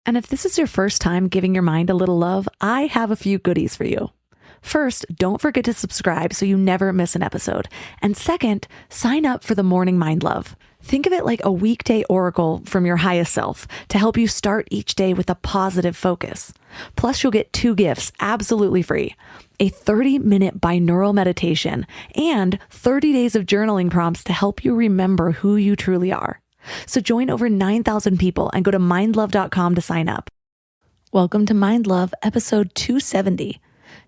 And if this is your first time giving your mind a little love, I have a few goodies for you. First, don't forget to subscribe so you never miss an episode. And second, sign up for the Morning Mind Love. Think of it like a weekday oracle from your highest self to help you start each day with a positive focus. Plus, you'll get 2 gifts absolutely free: a 30-minute binaural meditation and 30 days of journaling prompts to help you remember who you truly are. So join over 9,000 people and go to mindlove.com to sign up. Welcome to Mind Love, episode 270.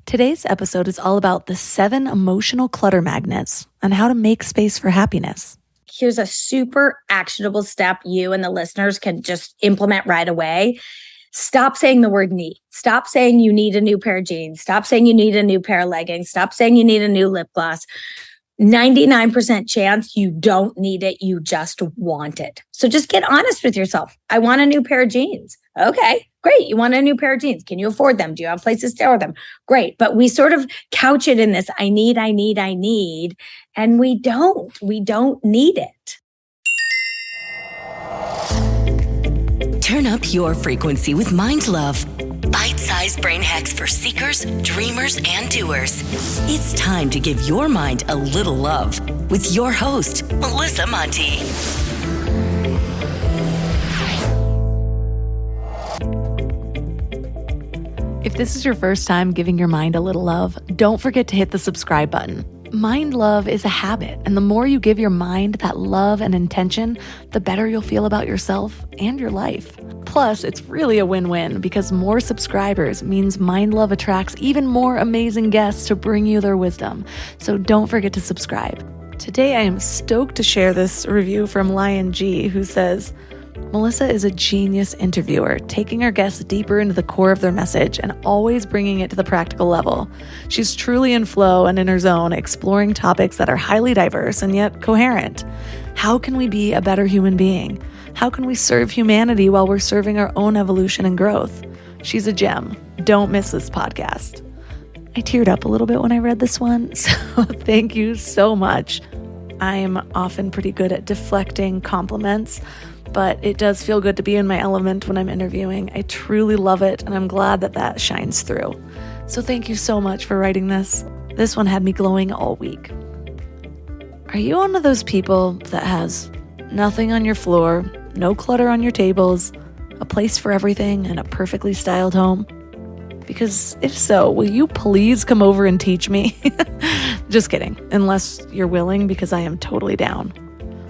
Today's episode is all about the 7 emotional clutter magnets and how to make space for happiness. Here's a super actionable step you and the listeners can just implement right away. Stop saying the word need. Stop saying you need a new pair of jeans. Stop saying you need a new pair of leggings. Stop saying you need a new lip gloss. 99% chance you don't need it. You just want it. So just get honest with yourself. I want a new pair of jeans. Okay, great. You want a new pair of jeans. Can you afford them? Do you have places to store them? Great. But we sort of couch it in this, I need. And we don't need it. Turn up your frequency with Mind Love. Bite-sized brain hacks for seekers, dreamers, and doers. It's time to give your mind a little love with your host, Melissa Monti. If this is your first time giving your mind a little love, don't forget to hit the subscribe button. Mind love is a habit, and the more you give your mind that love and intention, the better you'll feel about yourself and your life. Plus, it's really a win-win because more subscribers means Mind Love attracts even more amazing guests to bring you their wisdom. So don't forget to subscribe. Today, I am stoked to share this review from Lion G, who says, Melissa is a genius interviewer, taking our guests deeper into the core of their message and always bringing it to the practical level. She's truly in flow and in her zone, exploring topics that are highly diverse and yet coherent. How can we be a better human being? How can we serve humanity while we're serving our own evolution and growth? She's a gem. Don't miss this podcast. I teared up a little bit when I read this one, so thank you so much. I am often pretty good at deflecting compliments, but it does feel good to be in my element when I'm interviewing. I truly love it, and I'm glad that shines through. So thank you so much for writing this. This one had me glowing all week. Are you one of those people that has nothing on your floor, no clutter on your tables, a place for everything, and a perfectly styled home? Because if so, will you please come over and teach me? Just kidding, unless you're willing, because I am totally down.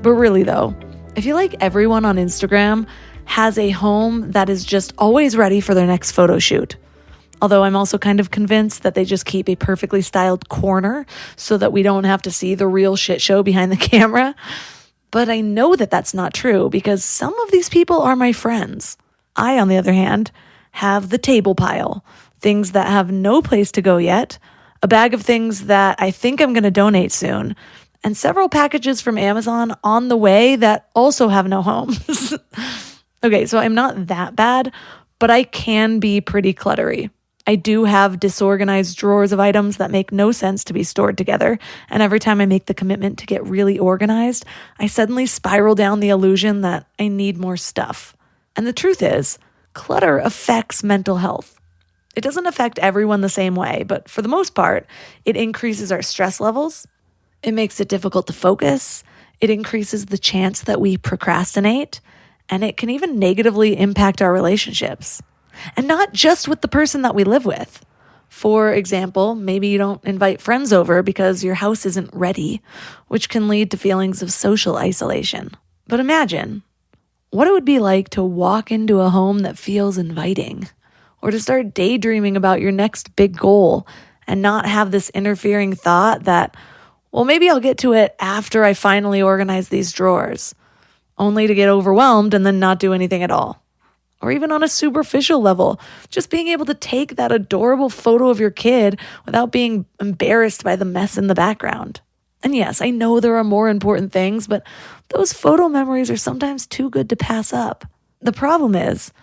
But really though, I feel like everyone on Instagram has a home that is just always ready for their next photo shoot. Although I'm also kind of convinced that they just keep a perfectly styled corner so that we don't have to see the real shit show behind the camera. But I know that that's not true because some of these people are my friends. I, on the other hand, have the table pile, things that have no place to go yet, a bag of things that I think I'm going to donate soon, and several packages from Amazon on the way that also have no homes. Okay, so I'm not that bad, but I can be pretty cluttery. I do have disorganized drawers of items that make no sense to be stored together, and every time I make the commitment to get really organized, I suddenly spiral down the illusion that I need more stuff. And the truth is, clutter affects mental health. It doesn't affect everyone the same way, but for the most part, it increases our stress levels. It makes it difficult to focus. It increases the chance that we procrastinate, and it can even negatively impact our relationships. And not just with the person that we live with. For example, maybe you don't invite friends over because your house isn't ready, which can lead to feelings of social isolation. But imagine what it would be like to walk into a home that feels inviting, or to start daydreaming about your next big goal and not have this interfering thought that, well, maybe I'll get to it after I finally organize these drawers, only to get overwhelmed and then not do anything at all. Or even on a superficial level, just being able to take that adorable photo of your kid without being embarrassed by the mess in the background. And yes, I know there are more important things, but those photo memories are sometimes too good to pass up. The problem is,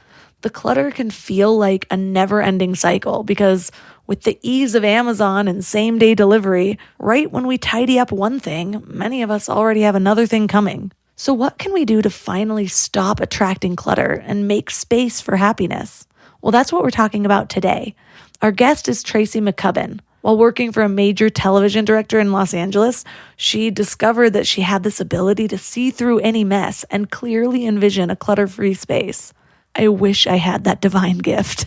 the clutter can feel like a never-ending cycle because with the ease of Amazon and same-day delivery, right when we tidy up one thing, many of us already have another thing coming. So what can we do to finally stop attracting clutter and make space for happiness? Well, that's what we're talking about today. Our guest is Tracy McCubbin. While working for a major television director in Los Angeles, she discovered that she had this ability to see through any mess and clearly envision a clutter-free space. I wish I had that divine gift.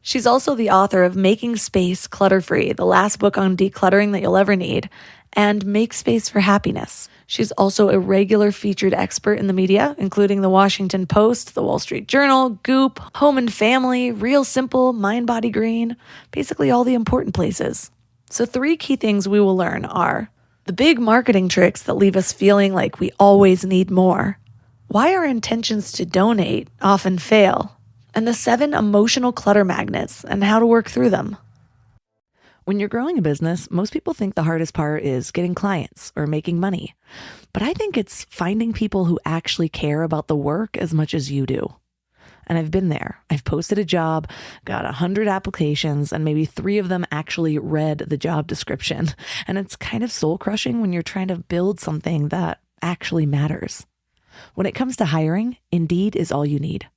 She's also the author of Making Space Clutter-Free, the last book on decluttering that you'll ever need, and Make Space for Happiness. She's also a regular featured expert in the media, including the Washington Post, the Wall Street Journal, Goop, Home and Family, Real Simple, Mindbodygreen, basically all the important places. So 3 key things we will learn are the big marketing tricks that leave us feeling like we always need more, why our intentions to donate often fail, and the 7 emotional clutter magnets and how to work through them. When you're growing a business, most people think the hardest part is getting clients or making money. But I think it's finding people who actually care about the work as much as you do. And I've been there. I've posted a job, got 100 applications, and maybe 3 of them actually read the job description. And it's kind of soul crushing when you're trying to build something that actually matters. When it comes to hiring, Indeed is all you need.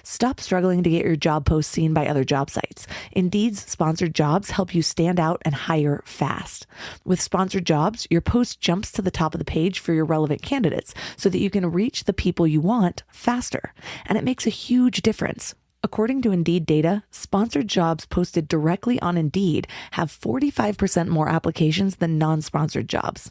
Stop struggling to get your job post seen by other job sites. Indeed's sponsored jobs help you stand out and hire fast. With sponsored jobs, your post jumps to the top of the page for your relevant candidates so that you can reach the people you want faster. And it makes a huge difference. According to Indeed data, sponsored jobs posted directly on Indeed have 45% more applications than non-sponsored jobs.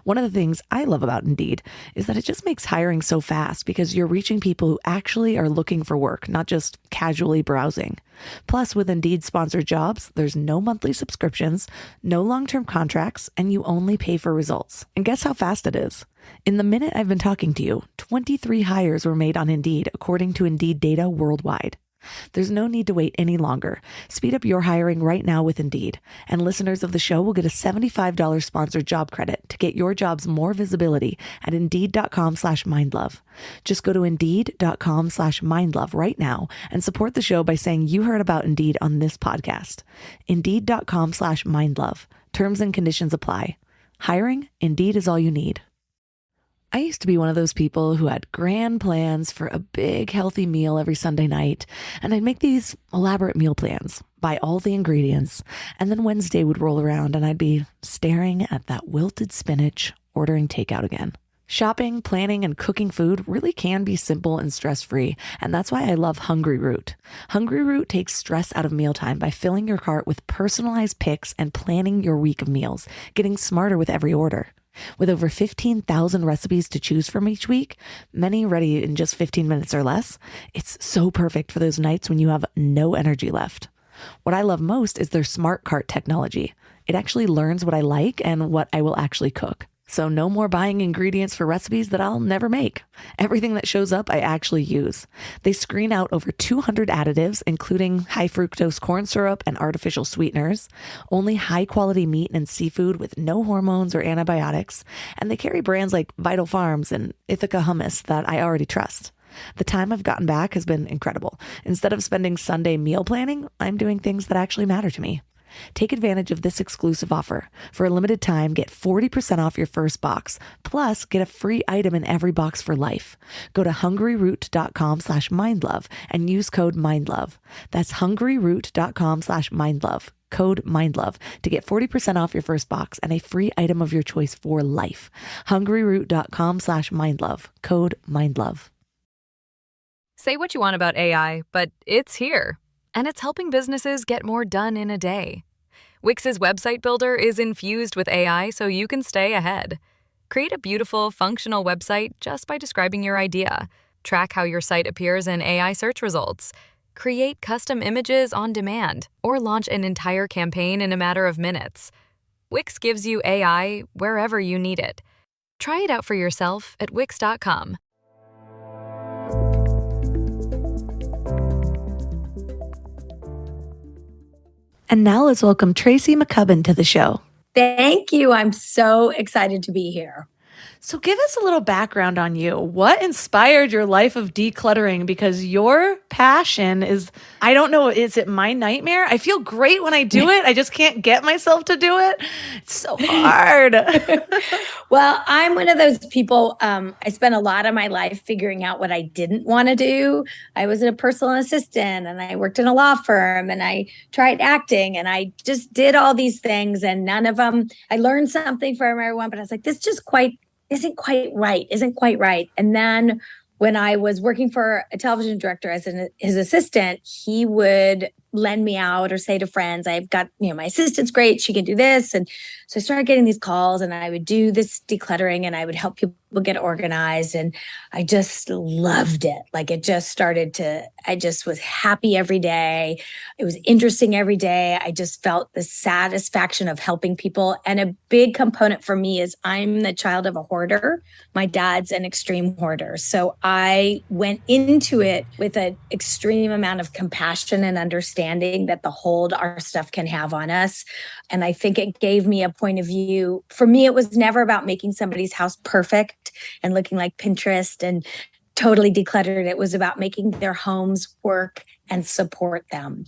One of the things I love about Indeed is that it just makes hiring so fast because you're reaching people who actually are looking for work, not just casually browsing. Plus, with Indeed sponsored jobs, there's no monthly subscriptions, no long-term contracts, and you only pay for results. And guess how fast it is? In the minute I've been talking to you, 23 hires were made on Indeed, according to Indeed data worldwide. There's no need to wait any longer. Speed up your hiring right now with Indeed. And listeners of the show will get a $75 sponsored job credit to get your jobs more visibility at Indeed.com/mindlove. Just go to Indeed.com/mindlove right now and support the show by saying you heard about Indeed on this podcast. Indeed.com/mindlove. Terms and conditions apply. Hiring? Indeed is all you need. I used to be one of those people who had grand plans for a big healthy meal every Sunday night, and I'd make these elaborate meal plans, buy all the ingredients, and then Wednesday would roll around and I'd be staring at that wilted spinach, ordering takeout again. Shopping, planning, and cooking food really can be simple and stress-free, and that's why I love Hungry Root. Hungry Root takes stress out of mealtime by filling your cart with personalized picks and planning your week of meals, getting smarter with every order. With over 15,000 recipes to choose from each week, many ready in just 15 minutes or less, it's so perfect for those nights when you have no energy left. What I love most is their smart cart technology. It actually learns what I like and what I will actually cook. So no more buying ingredients for recipes that I'll never make. Everything that shows up, I actually use. They screen out over 200 additives, including high fructose corn syrup and artificial sweeteners, only high quality meat and seafood with no hormones or antibiotics, and they carry brands like Vital Farms and Ithaca Hummus that I already trust. The time I've gotten back has been incredible. Instead of spending Sunday meal planning, I'm doing things that actually matter to me. Take advantage of this exclusive offer. For a limited time, get 40% off your first box, plus get a free item in every box for life. Go to hungryroot.com/mindlove and use code MINDLOVE. That's hungryroot.com/mindlove, code MINDLOVE, to get 40% off your first box and a free item of your choice for life. hungryroot.com/mindlove, code MINDLOVE. Say what you want about AI, but it's here. And it's helping businesses get more done in a day. Wix's website builder is infused with AI so you can stay ahead. Create a beautiful, functional website just by describing your idea. Track how your site appears in AI search results. Create custom images on demand, or launch an entire campaign in a matter of minutes. Wix gives you AI wherever you need it. Try it out for yourself at Wix.com. And now let's welcome Tracy McCubbin to the show. Thank you. I'm so excited to be here. So give us a little background on you. What inspired your life of decluttering? Because your passion is, I don't know, is it my nightmare? I feel great when I do it. I just can't get myself to do it. It's so hard. Well, I'm one of those people, I spent a lot of my life figuring out what I didn't want to do. I was a personal assistant and I worked in a law firm and I tried acting and I just did all these things and none of them, I learned something from everyone, but I was like, this just isn't quite right. And then when I was working for a television director as his assistant, he would lend me out or say to friends, I've got, my assistant's great. She can do this. And so I started getting these calls and I would do this decluttering and I would help people get organized. And I just loved it. Like I just was happy every day. It was interesting every day. I just felt the satisfaction of helping people. And a big component for me is I'm the child of a hoarder. My dad's an extreme hoarder. So I went into it with an extreme amount of compassion and understanding that the hold our stuff can have on us. And I think it gave me a point of view. For me, it was never about making somebody's house perfect and looking like Pinterest and totally decluttered. It was about making their homes work and support them.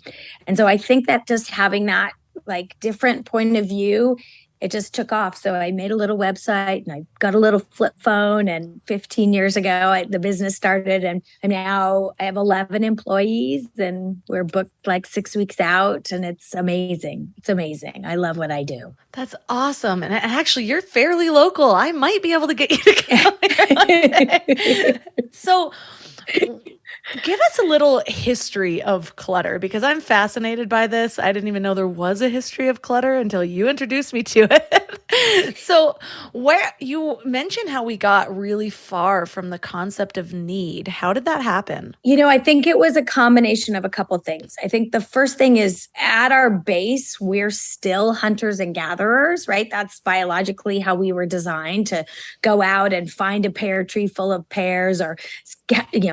And so I think that just having that like different point of view, it just took off. So I made a little website and I got a little flip phone. And 15 years ago, the business started. And now I have 11 employees and we're booked like 6 weeks out. And it's amazing. It's amazing. I love what I do. That's awesome. And actually, you're fairly local. I might be able to get you to come here one day. So give us a little history of clutter because I'm fascinated by this. I didn't even know there was a history of clutter until you introduced me to it. So where you mentioned how we got really far from the concept of need. How did that happen? I think it was a combination of a couple things. I think the first thing is at our base, we're still hunters and gatherers, right? That's biologically how we were designed to go out and find a pear tree full of pears or,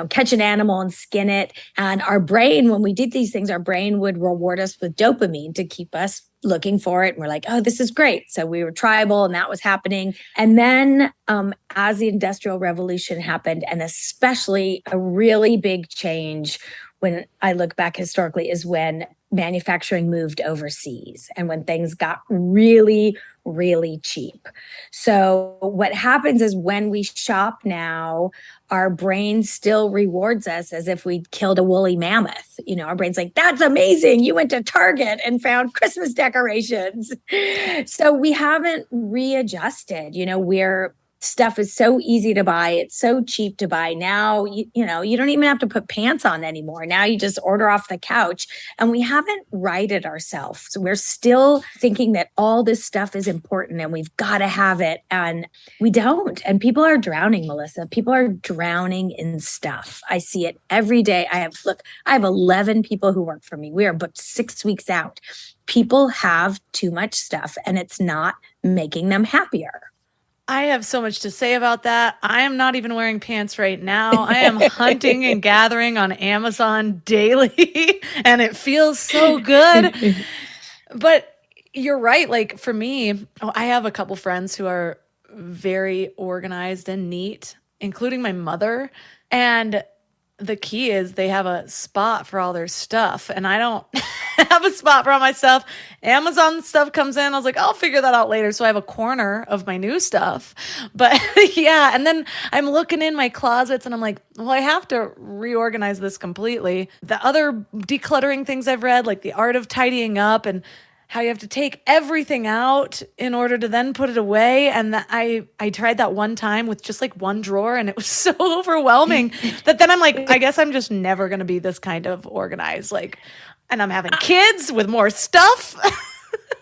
catch an animal and skin it. And our brain, when we did these things, our brain would reward us with dopamine to keep us looking for it. And we're like, oh, this is great. So we were tribal and that was happening. And then as the Industrial Revolution happened, and especially a really big change when I look back historically is when manufacturing moved overseas and when things got really, really cheap. So what happens is when we shop now, our brain still rewards us as if we'd killed a woolly mammoth. Our brain's like, that's amazing. You went to Target and found Christmas decorations. So we haven't readjusted. Stuff is so easy to buy. It's so cheap to buy. Now, you don't even have to put pants on anymore. Now you just order off the couch and we haven't righted ourselves. So we're still thinking that all this stuff is important and we've got to have it. And we don't. And people are drowning, Melissa. People are drowning in stuff. I see it every day. I have 11 people who work for me. We are booked 6 weeks out. People have too much stuff and it's not making them happier. I have so much to say about that. I am not even wearing pants right now. I am hunting and gathering on Amazon daily, and it feels so good. But you're right. Like for me, I have a couple friends who are very organized and neat, including my mother. And the key is they have a spot for all their stuff. And I don't have a spot for all my stuff. Amazon stuff comes in. I was like, I'll figure that out later. So I have a corner of my new stuff. But yeah. And then I'm looking in my closets and I'm like, well, I have to reorganize this completely. The other decluttering things I've read, like The Art of Tidying Up and how you have to take everything out in order to then put it away. And I tried that one time with just like one drawer and it was so overwhelming that then I'm like, I guess I'm just never going to be this kind of organized. And I'm having kids with more stuff.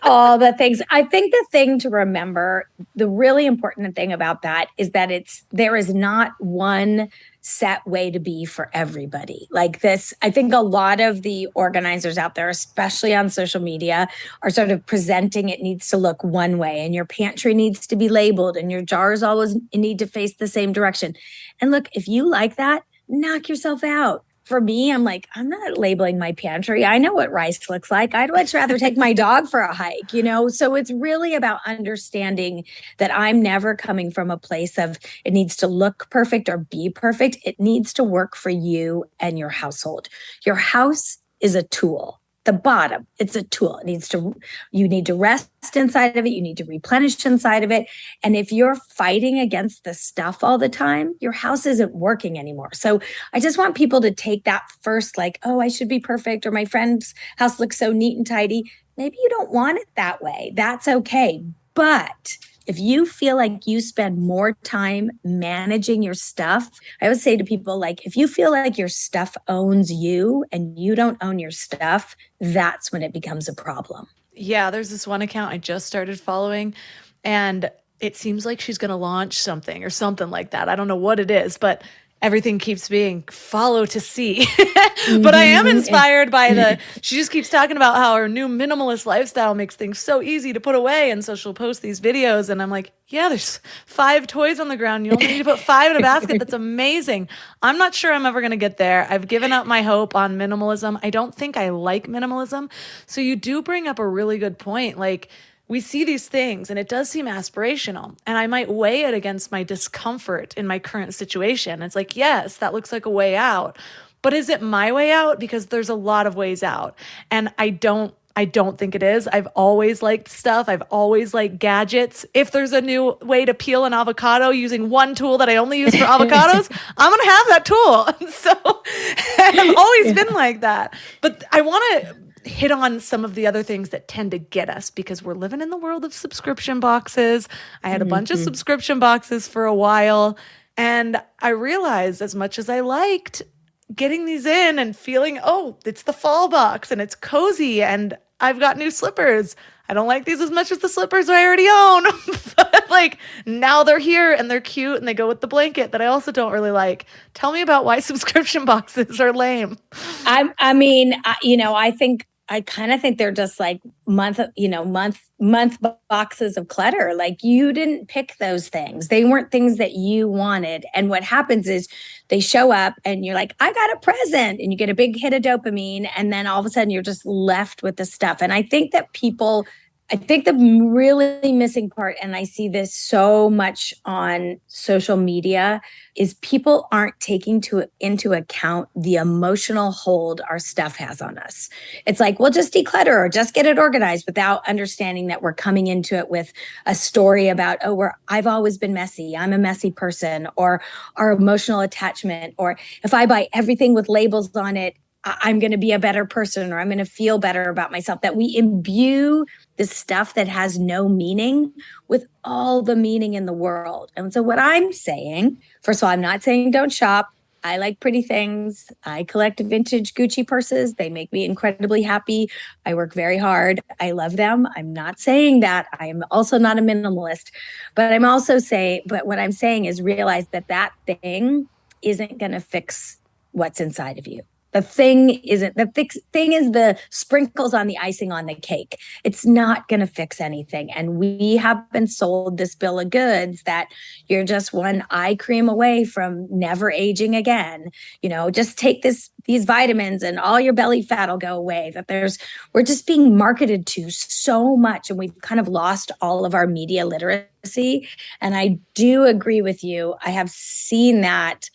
All the things. I think the thing to remember, the really important thing about that is that there is not one set way to be for everybody. Like this, I think a lot of the organizers out there, especially on social media, are sort of presenting it needs to look one way and your pantry needs to be labeled and your jars always need to face the same direction. And look, if you like that, knock yourself out. for me, I'm like, I'm not labeling my pantry. I know what rice looks like. I'd much rather take my dog for a hike, you know? So it's really about understanding that I'm never coming from a place of it needs to look perfect or be perfect. It needs to work for you and your household. Your house is a tool. The bottom, it's a tool. You need to rest inside of it. You need to replenish inside of it. And if you're fighting against the stuff all the time, your house isn't working anymore. So I just want people to take that first, like, oh, I should be perfect, or my friend's house looks so neat and tidy. Maybe you don't want it that way. That's okay. But if you feel like you spend more time managing your stuff, I always say to people, like, if you feel like your stuff owns you and you don't own your stuff, that's when it becomes a problem. Yeah, there's this one account I just started following, and it seems like she's going to launch something or something like that. I don't know what it is, but everything keeps being follow to see. But I am inspired by she just keeps talking about how her new minimalist lifestyle makes things so easy to put away. And so she'll post these videos and I'm like, yeah, there's 5 toys on the ground. You only need to put 5 in a basket. That's amazing. I'm not sure I'm ever going to get there. I've given up my hope on minimalism. I don't think I like minimalism. So you do bring up a really good point. Like, we see these things and it does seem aspirational, and I might weigh it against my discomfort in my current situation. It's like, yes, that looks like a way out, but is it my way out? Because there's a lot of ways out, and I don't think it is. I've always liked stuff. I've always liked gadgets. If there's a new way to peel an avocado using one tool that I only use for avocados, I'm going to have that tool. So I've always been like that. But I want to hit on some of the other things that tend to get us, because we're living in the world of subscription boxes. I had a bunch of subscription boxes for a while, and I realized, as much as I liked getting these in and feeling, oh, it's the fall box and it's cozy and I've got new slippers, I don't like these as much as the slippers I already own. But like, now they're here and they're cute and they go with the blanket that I also don't really like. Tell me about why subscription boxes are lame. I kind of think they're just like month boxes of clutter. Like, you didn't pick those things. They weren't things that you wanted. And what happens is they show up and you're like, I got a present, and you get a big hit of dopamine. And then all of a sudden you're just left with the stuff. And I think the really missing part, and I see this so much on social media, is people aren't taking into account the emotional hold our stuff has on us. It's like, we'll just declutter or just get it organized, without understanding that we're coming into it with a story about, I've always been messy. I'm a messy person, or our emotional attachment, or if I buy everything with labels on it, I'm going to be a better person, or I'm going to feel better about myself. That we imbue the stuff that has no meaning with all the meaning in the world. And so what I'm saying, first of all, I'm not saying don't shop. I like pretty things. I collect vintage Gucci purses. They make me incredibly happy. I work very hard. I love them. I'm not saying that. I am also not a minimalist, but what I'm saying is realize that thing isn't going to fix what's inside of you. The thing is the sprinkles on the icing on the cake. It's not going to fix anything. And we have been sold this bill of goods that you're just one eye cream away from never aging again. You know, just take these vitamins and all your belly fat will go away. We're just being marketed to so much, and we've kind of lost all of our media literacy. And I do agree with you. I have seen that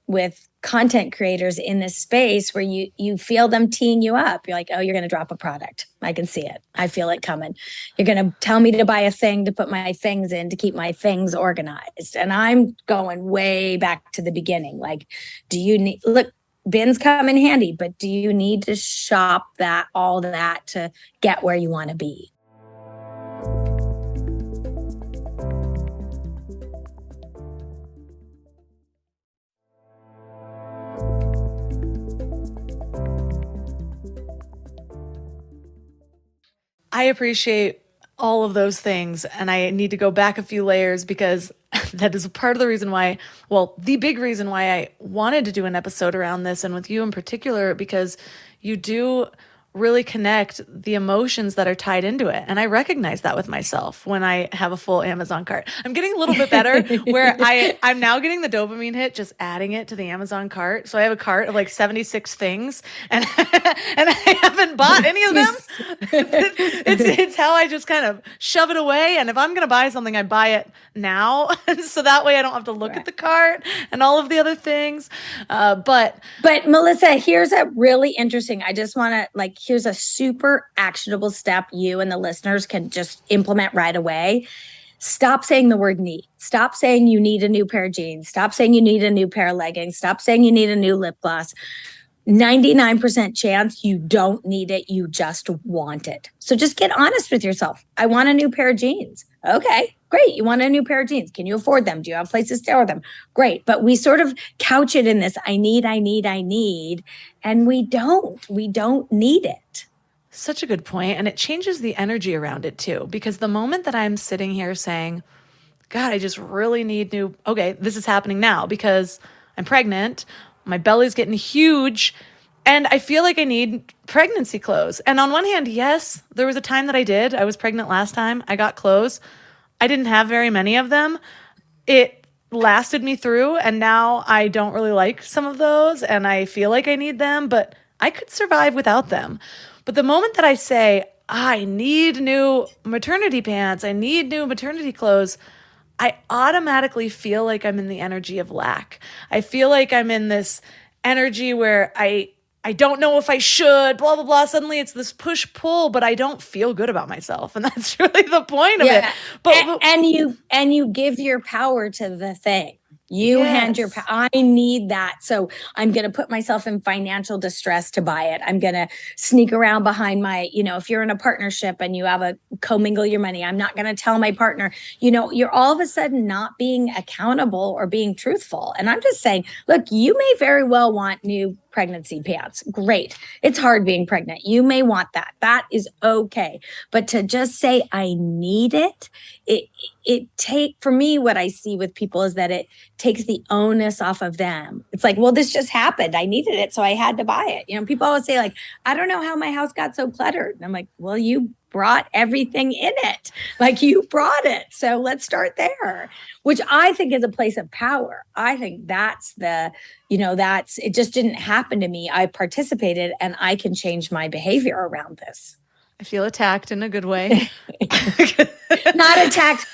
with content creators in this space where you feel them teeing you up. You're like, oh, you're going to drop a product. I can see it. I feel it coming. You're going to tell me to buy a thing to put my things in to keep my things organized. And I'm going way back to the beginning. Like, bins come in handy, but do you need to shop all that to get where you want to be? I appreciate all of those things, and I need to go back a few layers, because that is a part of the reason why, the big reason why I wanted to do an episode around this, and with you in particular, because you do really connect the emotions that are tied into it. And I recognize that with myself when I have a full Amazon cart. I'm getting a little bit better where I'm now getting the dopamine hit, just adding it to the Amazon cart. So I have a cart of like 76 things and, and I haven't bought any of them. It's how I just kind of shove it away. And if I'm going to buy something, I buy it now. So that way I don't have to look at the cart and all of the other things. But Melissa, here's a really interesting, I just want to here's a super actionable step you and the listeners can just implement right away. Stop saying the word need. Stop saying you need a new pair of jeans. Stop saying you need a new pair of leggings. Stop saying you need a new lip gloss. 99% chance you don't need it. You just want it. So just get honest with yourself. I want a new pair of jeans. Okay, great. You want a new pair of jeans. Can you afford them? Do you have places to store them? Great. But we sort of couch it in this, I need. And we don't need it. Such a good point. And it changes the energy around it too, because the moment that I'm sitting here saying, God, I just really need okay, this is happening now because I'm pregnant. My belly's getting huge and I feel like I need pregnancy clothes. And on one hand, yes, there was a time that I did. I was pregnant last time. I got clothes. I didn't have very many of them. It lasted me through and now I don't really like some of those and I feel like I need them, but I could survive without them. But the moment that I say, I need new maternity pants, I need new maternity clothes, I automatically feel like I'm in the energy of lack. I feel like I'm in this energy where I don't know if I should, blah, blah, blah. Suddenly it's this push-pull, but I don't feel good about myself. And that's really the point of it. But and you give your power to the thing. You hand your I need that. So I'm going to put myself in financial distress to buy it. I'm going to sneak around behind my, if you're in a partnership and you have a commingle your money, I'm not going to tell my partner, you're all of a sudden not being accountable or being truthful. And I'm just saying, look, you may very well want new pregnancy pants. Great. It's hard being pregnant. You may want that. That is okay. But to just say, I need it, for me, what I see with people is that it takes the onus off of them. It's like, well, this just happened. I needed it, so I had to buy it. People always say I don't know how my house got so cluttered. And I'm like, well, you brought everything in it. You brought it. So let's start there, which I think is a place of power. I think that's it just didn't happen to me. I participated and I can change my behavior around this. I feel attacked in a good way. Not attacked,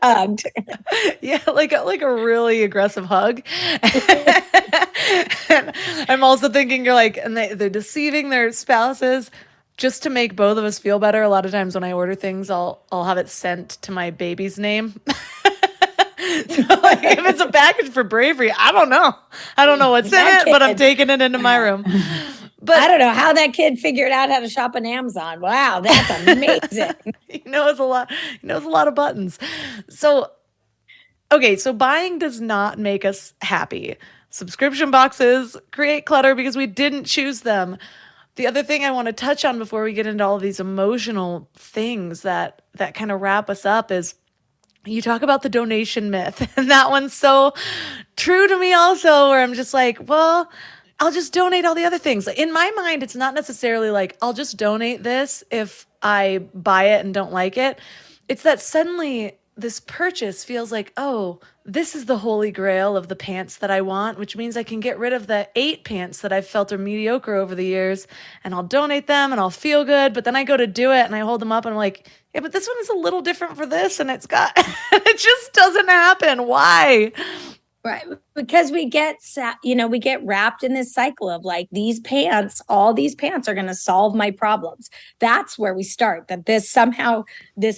hugged. Yeah, like a really aggressive hug. And I'm also thinking and they're deceiving their spouses just to make both of us feel better. A lot of times when I order things, I'll have it sent to my baby's name. So if it's a package for Bravery, I don't know what's in it, but I'm taking it into my room. But I don't know how that kid figured out how to shop on Amazon. Wow, that's amazing. He knows a lot. He knows a lot of buttons. So, okay, so buying does not make us happy. Subscription boxes create clutter because we didn't choose them. The other thing I want to touch on before we get into all of these emotional things that kind of wrap us up is you talk about the donation myth. And that one's so true to me also, where I'm just like, well, I'll just donate all the other things. In my mind, it's not necessarily I'll just donate this if I buy it and don't like it. It's that suddenly this purchase feels like, oh, this is the holy grail of the pants that I want, which means I can get rid of the 8 pants that I've felt are mediocre over the years and I'll donate them and I'll feel good. But then I go to do it and I hold them up and I'm like, yeah, but this one is a little different for this. And it just doesn't happen. Why? Right. Because we get wrapped in this cycle of all these pants are going to solve my problems. That's where we start, that this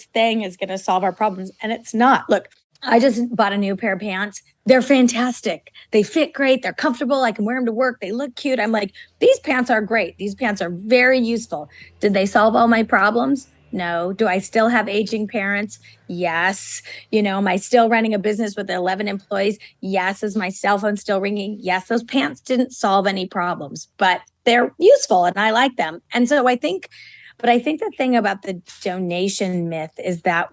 thing is going to solve our problems. And it's not. Look, I just bought a new pair of pants. They're fantastic. They fit great. They're comfortable. I can wear them to work. They look cute. I'm like, these pants are great. These pants are very useful. Did they solve all my problems? No. Do I still have aging parents? Yes. Am I still running a business with 11 employees? Yes. Is my cell phone still ringing? Yes. Those pants didn't solve any problems, but they're useful and I like them. And so I think the thing about the donation myth is that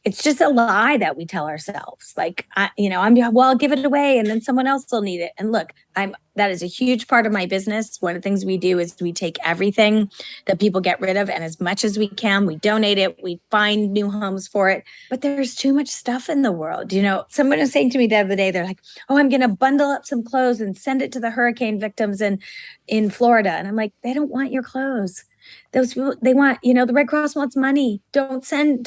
it's just a lie that we tell ourselves. Like, I'll give it away and then someone else will need it. And look, that is a huge part of my business. One of the things we do is we take everything that people get rid of, and as much as we can, we donate it, we find new homes for it. But there's too much stuff in the world. Someone was saying to me the other day, they're like, oh, I'm going to bundle up some clothes and send it to the hurricane victims in Florida. And I'm like, they don't want your clothes. Those people, they want, the Red Cross wants money. Don't send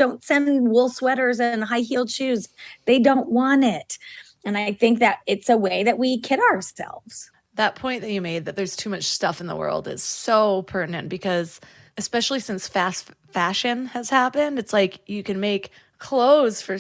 wool sweaters and high-heeled shoes. They don't want it. And I think that it's a way that we kid ourselves. That point that you made, that there's too much stuff in the world, is so pertinent, because especially since fast fashion has happened, it's like you can make clothes for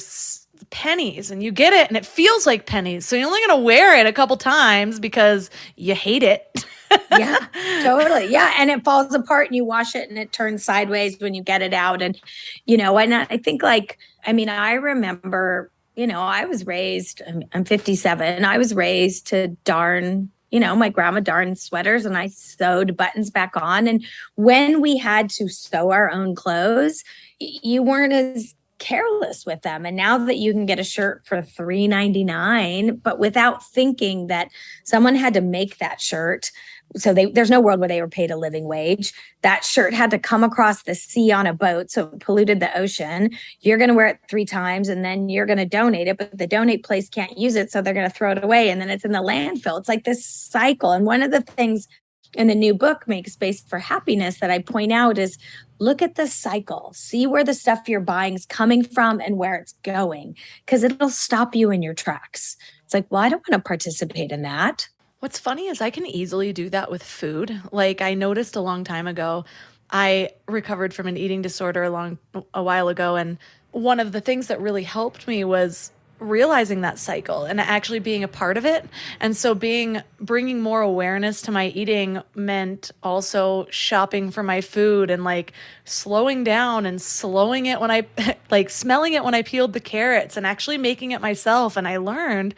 pennies and you get it and it feels like pennies. So you're only going to wear it a couple times because you hate it. Yeah, totally. Yeah. And it falls apart and you wash it and it turns sideways when you get it out. And, and I think I remember, I was raised, I'm 57. I was raised to darn, my grandma darned sweaters and I sewed buttons back on. And when we had to sew our own clothes, you weren't as careless with them. And now that you can get a shirt for $3.99, but without thinking that someone had to make that shirt. So there's no world where they were paid a living wage. That shirt had to come across the sea on a boat, so it polluted the ocean. You're going to wear it 3 times and then you're going to donate it, but the donate place can't use it, so they're going to throw it away, and then it's in the landfill. It's like this cycle. And one of the things in the new book, Make Space for Happiness, that I point out is look at the cycle. See where the stuff you're buying is coming from and where it's going, because it'll stop you in your tracks. It's like, well, I don't want to participate in that. What's funny is I can easily do that with food. Like, I noticed a long time ago, I recovered from an eating disorder a while ago. And one of the things that really helped me was realizing that cycle and actually being a part of it. And so bringing more awareness to my eating meant also shopping for my food and like slowing down and slowing it when I like smelling it when I peeled the carrots and actually making it myself. And I learned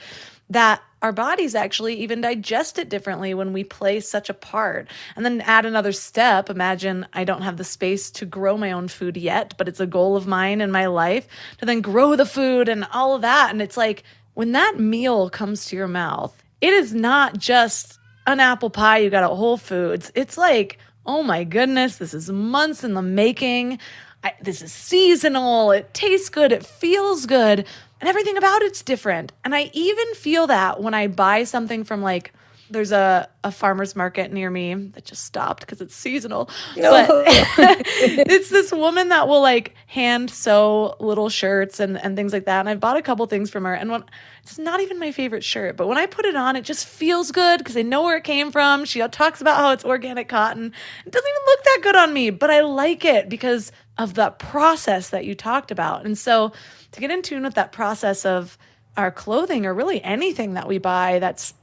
that our bodies actually even digest it differently when we play such a part. And then add another step. Imagine I don't have the space to grow my own food yet, but it's a goal of mine in my life to then grow the food and all of that. And it's like, when that meal comes to your mouth, it is not just an apple pie you got at Whole Foods. It's like, oh my goodness, this is months in the making. This is seasonal. It tastes good. It feels good. And everything about it's different. And I even feel that when I buy something from there's a farmer's market near me that just stopped because it's seasonal. No. But it's this woman that will hand sew little shirts and things like that. And I've bought a couple things from her. And it's not even my favorite shirt, but when I put it on, it just feels good because I know where it came from. She talks about how it's organic cotton. It doesn't even look that good on me, but I like it because of the process that you talked about. And so to get in tune with that process of our clothing, or really anything that we buy that's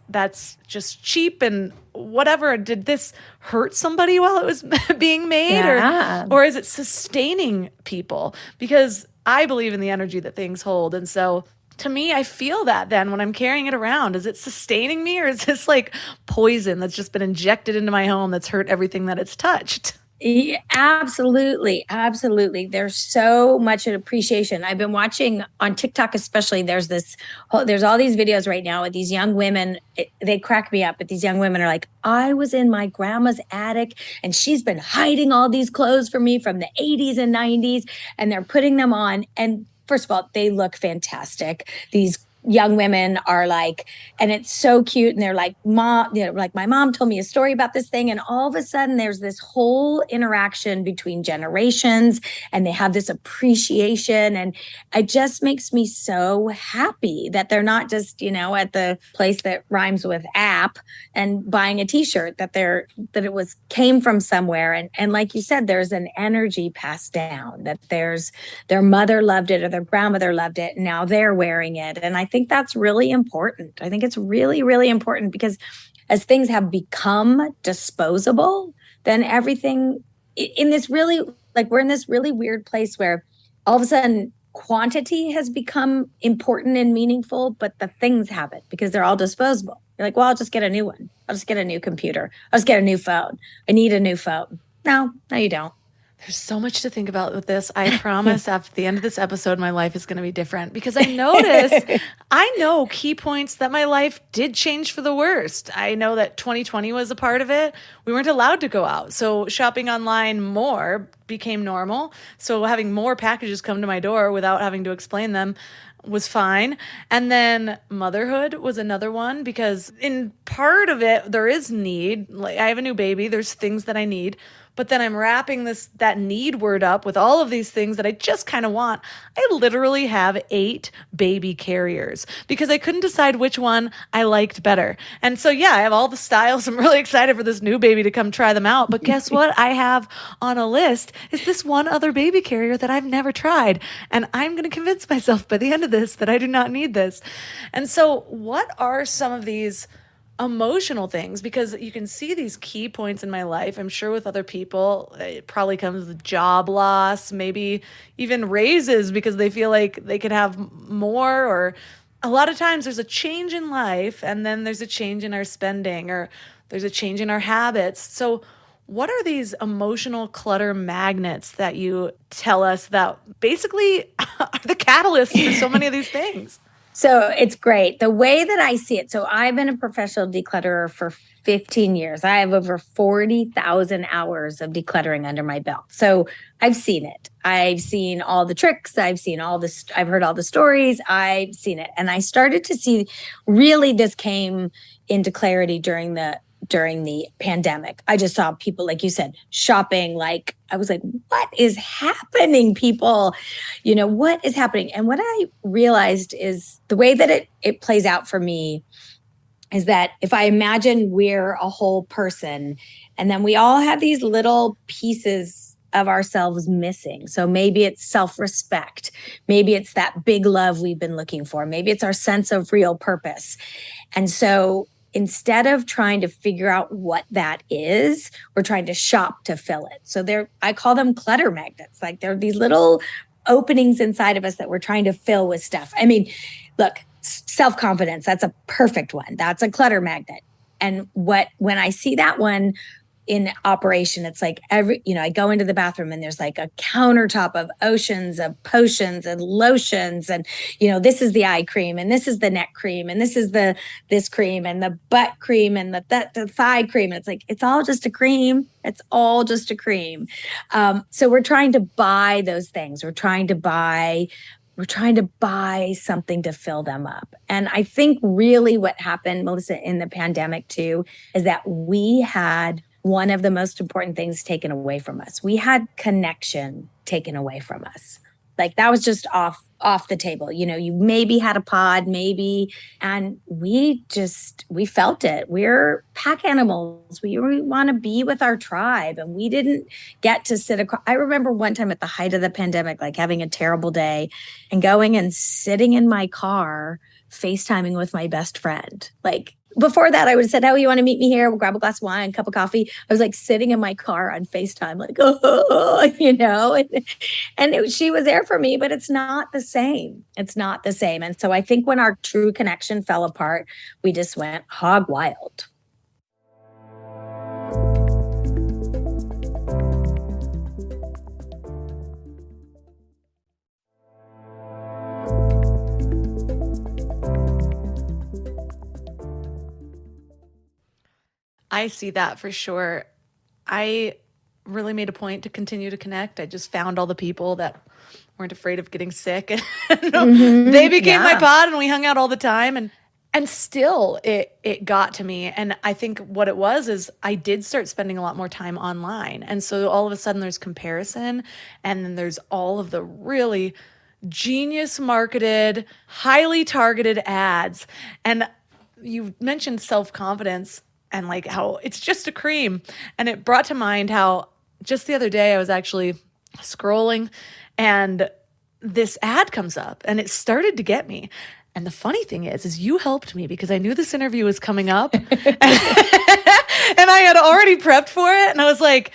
just cheap and whatever, did this hurt somebody while it was being made? Yeah. Or is it sustaining people? Because I believe in the energy that things hold. And so to me, I feel that then when I'm carrying it around, is it sustaining me, or is this like poison that's just been injected into my home that's hurt everything that it's touched? Yeah, absolutely. Absolutely. There's so much appreciation. I've been watching on TikTok, especially, there's all these videos right now with these young women. They crack me up, but these young women are like, I was in my grandma's attic and she's been hiding all these clothes from me from the 80s and 90s, and they're putting them on. And first of all, they look fantastic. These young women are like, and it's so cute. And they're like, Mom, like my mom told me a story about this thing. And all of a sudden there's this whole interaction between generations and they have this appreciation. And it just makes me so happy that they're not just, at the place that rhymes with app and buying a t-shirt, that it came from somewhere. And like you said, there's an energy passed down, that their mother loved it or their grandmother loved it. And now they're wearing it. And I think that's really important. I think it's really, really important because as things have become disposable, then everything in this really, we're in this really weird place where all of a sudden quantity has become important and meaningful, but the things haven't because they're all disposable. You're like, well, I'll just get a new one. I'll just get a new computer. I'll just get a new phone. I need a new phone. No, you don't. There's so much to think about with this. I promise at the end of this episode, my life is going to be different because I know key points that my life did change for the worst. I know that 2020 was a part of it. We weren't allowed to go out. So shopping online more became normal. So having more packages come to my door without having to explain them was fine. And then motherhood was another one because in part of it, there is need. Like I have a new baby. There's things that I need. But then I'm wrapping that need word up with all of these things that I just kind of want. I literally have 8 baby carriers because I couldn't decide which one I liked better. And so, yeah, I have all the styles. I'm really excited for this new baby to come try them out. But guess what I have on a list is this one other baby carrier that I've never tried. And I'm going to convince myself by the end of this that I do not need this. And so what are some of these emotional things? Because you can see these key points in my life. I'm sure with other people, it probably comes with job loss, maybe even raises because they feel like they could have more, or a lot of times there's a change in life and then there's a change in our spending or there's a change in our habits. So what are these emotional clutter magnets that you tell us that basically are the catalyst for so many of these things? So it's great. The way that I see it, so I've been a professional declutterer for 15 years. I have over 40,000 hours of decluttering under my belt. So I've seen it. I've seen all the tricks. I've seen all this. I've heard all the stories. I've seen it. And I started to see really this came into clarity during the pandemic. I just saw people, like you said, shopping. Like, I was like, what is happening, people? You know, what is happening? And what I realized is the way that it plays out for me is that if I imagine we're a whole person and then we all have these little pieces of ourselves missing. So maybe it's self-respect. Maybe it's that big love we've been looking for. Maybe it's our sense of real purpose. And so instead of trying to figure out what that is, we're trying to shop to fill it. So I call them clutter magnets. Like they're these little openings inside of us that we're trying to fill with stuff. I mean, look, self-confidence, that's a perfect one. That's a clutter magnet. And when I see that one in operation, it's like I go into the bathroom and there's like a countertop of oceans of potions and lotions. And, this is the eye cream and this is the neck cream and this is this cream and the butt cream and the thigh cream. And it's like, it's all just a cream. It's all just a cream. So we're trying to buy those things. We're trying to buy something to fill them up. And I think really what happened, Melissa, in the pandemic too, is that we had one of the most important things taken away from us. We had connection taken away from us. Like that was just off the table. You maybe had a pod, maybe, and we felt it. We're pack animals. We want to be with our tribe, and we didn't get to sit across. I remember one time at the height of the pandemic, like having a terrible day and going and sitting in my car, FaceTiming with my best friend. Like, before that, I would have said, "Oh, you want to meet me here? We'll grab a glass of wine, cup of coffee." I was like sitting in my car on FaceTime, like, she was there for me, but it's not the same. It's not the same. And so I think when our true connection fell apart, we just went hog wild. I see that for sure. I really made a point to continue to connect. I just found all the people that weren't afraid of getting sick. And they became my pod and we hung out all the time. And still it got to me. And I think what it was is I did start spending a lot more time online. And so all of a sudden there's comparison. And then there's all of the really genius marketed, highly targeted ads. And you mentioned self-confidence and like how it's just a cream. And it brought to mind how just the other day I was actually scrolling and this ad comes up and it started to get me. And the funny thing is you helped me because I knew this interview was coming up and I had already prepped for it. And I was like,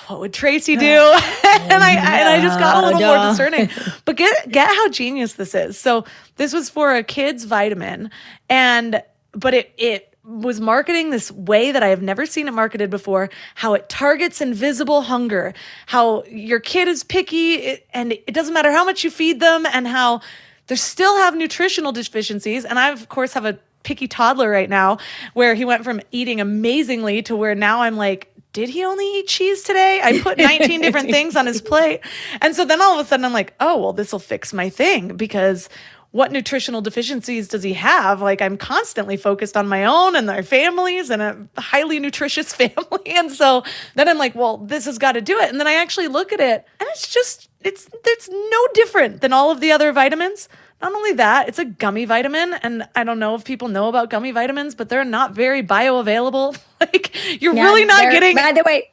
what would Tracy do? And I just got a little more discerning. But get how genius this is. So this was for a kid's vitamin but it was marketing this way that I have never seen it marketed before, how it targets invisible hunger, how your kid is picky and it doesn't matter how much you feed them, and how they still have nutritional deficiencies. And I, of course, have a picky toddler right now where he went from eating amazingly to where now I'm like, did he only eat cheese today? I put 19 different things on his plate. And so then all of a sudden I'm like, oh, well, this will fix my thing, because what nutritional deficiencies does he have? Like, I'm constantly focused on my own and our families and a highly nutritious family. And so then I'm like, well, this has got to do it. And then I actually look at it and it's no different than all of the other vitamins. Not only that, it's a gummy vitamin. And I don't know if people know about gummy vitamins, but they're not very bioavailable. Like, you're really not getting. By the way,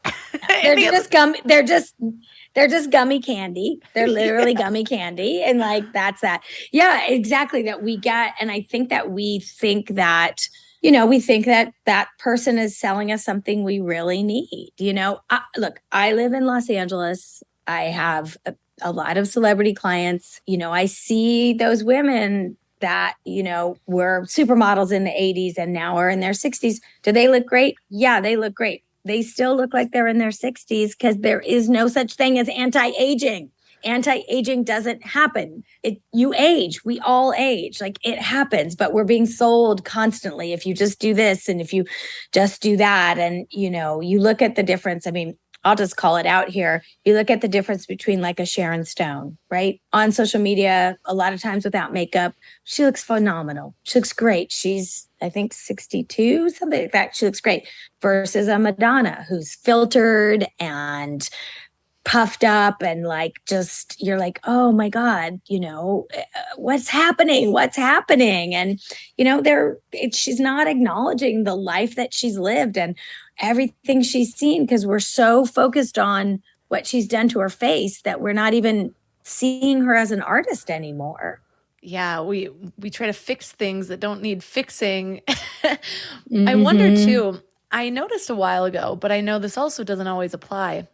they're just gummy candy. They're literally gummy candy. And like, that's that. Yeah, exactly. That we get. And I think that we think that, we think that that person is selling us something we really need. Look, I live in Los Angeles. I have a lot of celebrity clients. I see those women that, were supermodels in the 80s and now are in their 60s. Do they look great? Yeah, they look great. They still look like they're in their 60s because there is no such thing as anti-aging. Anti-aging doesn't happen. You age. We all age. Like, it happens, but we're being sold constantly. If you just do this and if you just do that, and, you look at the difference. I mean, I'll just call it out here. You look at the difference between like a Sharon Stone, right? On social media, a lot of times without makeup, she looks phenomenal. She looks great. She's, I think, 62, something like that. She looks great. Versus a Madonna who's filtered and puffed up and like, just, you're like, oh my God, what's happening? What's happening? And, she's not acknowledging the life that she's lived and everything she's seen, because we're so focused on what she's done to her face that we're not even seeing her as an artist anymore. Yeah, we try to fix things that don't need fixing. I wonder too, I noticed a while ago, but I know this also doesn't always apply.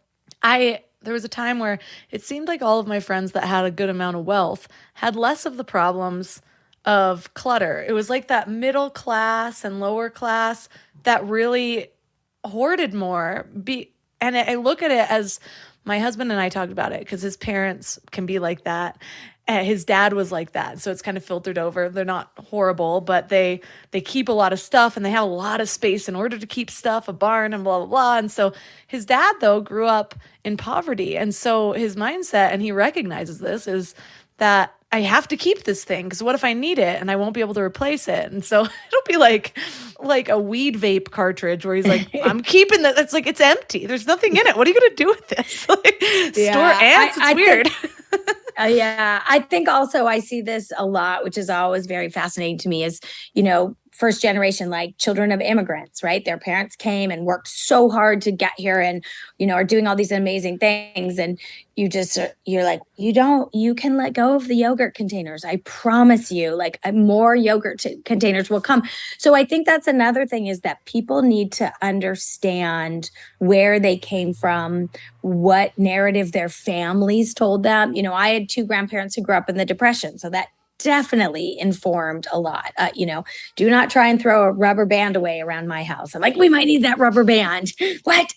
There was a time where it seemed like all of my friends that had a good amount of wealth had less of the problems of clutter. It was like that middle class and lower class that really hoarded more. And I look at it as, my husband and I talked about it because his parents can be like that. His dad was like that. So it's kind of filtered over. They're not horrible, but they keep a lot of stuff and they have a lot of space in order to keep stuff, a barn and blah, blah, blah. And so his dad, though, grew up in poverty. And so his mindset, and he recognizes this, is that I have to keep this thing because what if I need it and I won't be able to replace it? And so it'll be like a weed vape cartridge where he's like, I'm keeping that. It's like, it's empty. There's nothing in it. What are you going to do with this? Store ants? It's weird. Yeah. I think also I see this a lot, which is always very fascinating to me, is, first generation, like children of immigrants, right? Their parents came and worked so hard to get here and, are doing all these amazing things. And you're like, you can let go of the yogurt containers. I promise you, like, more yogurt containers will come. So I think that's another thing, is that people need to understand where they came from, what narrative their families told them. I had two grandparents who grew up in the Depression. So that definitely informed a lot. Do not try and throw a rubber band away around my house. I'm like, we might need that rubber band. What?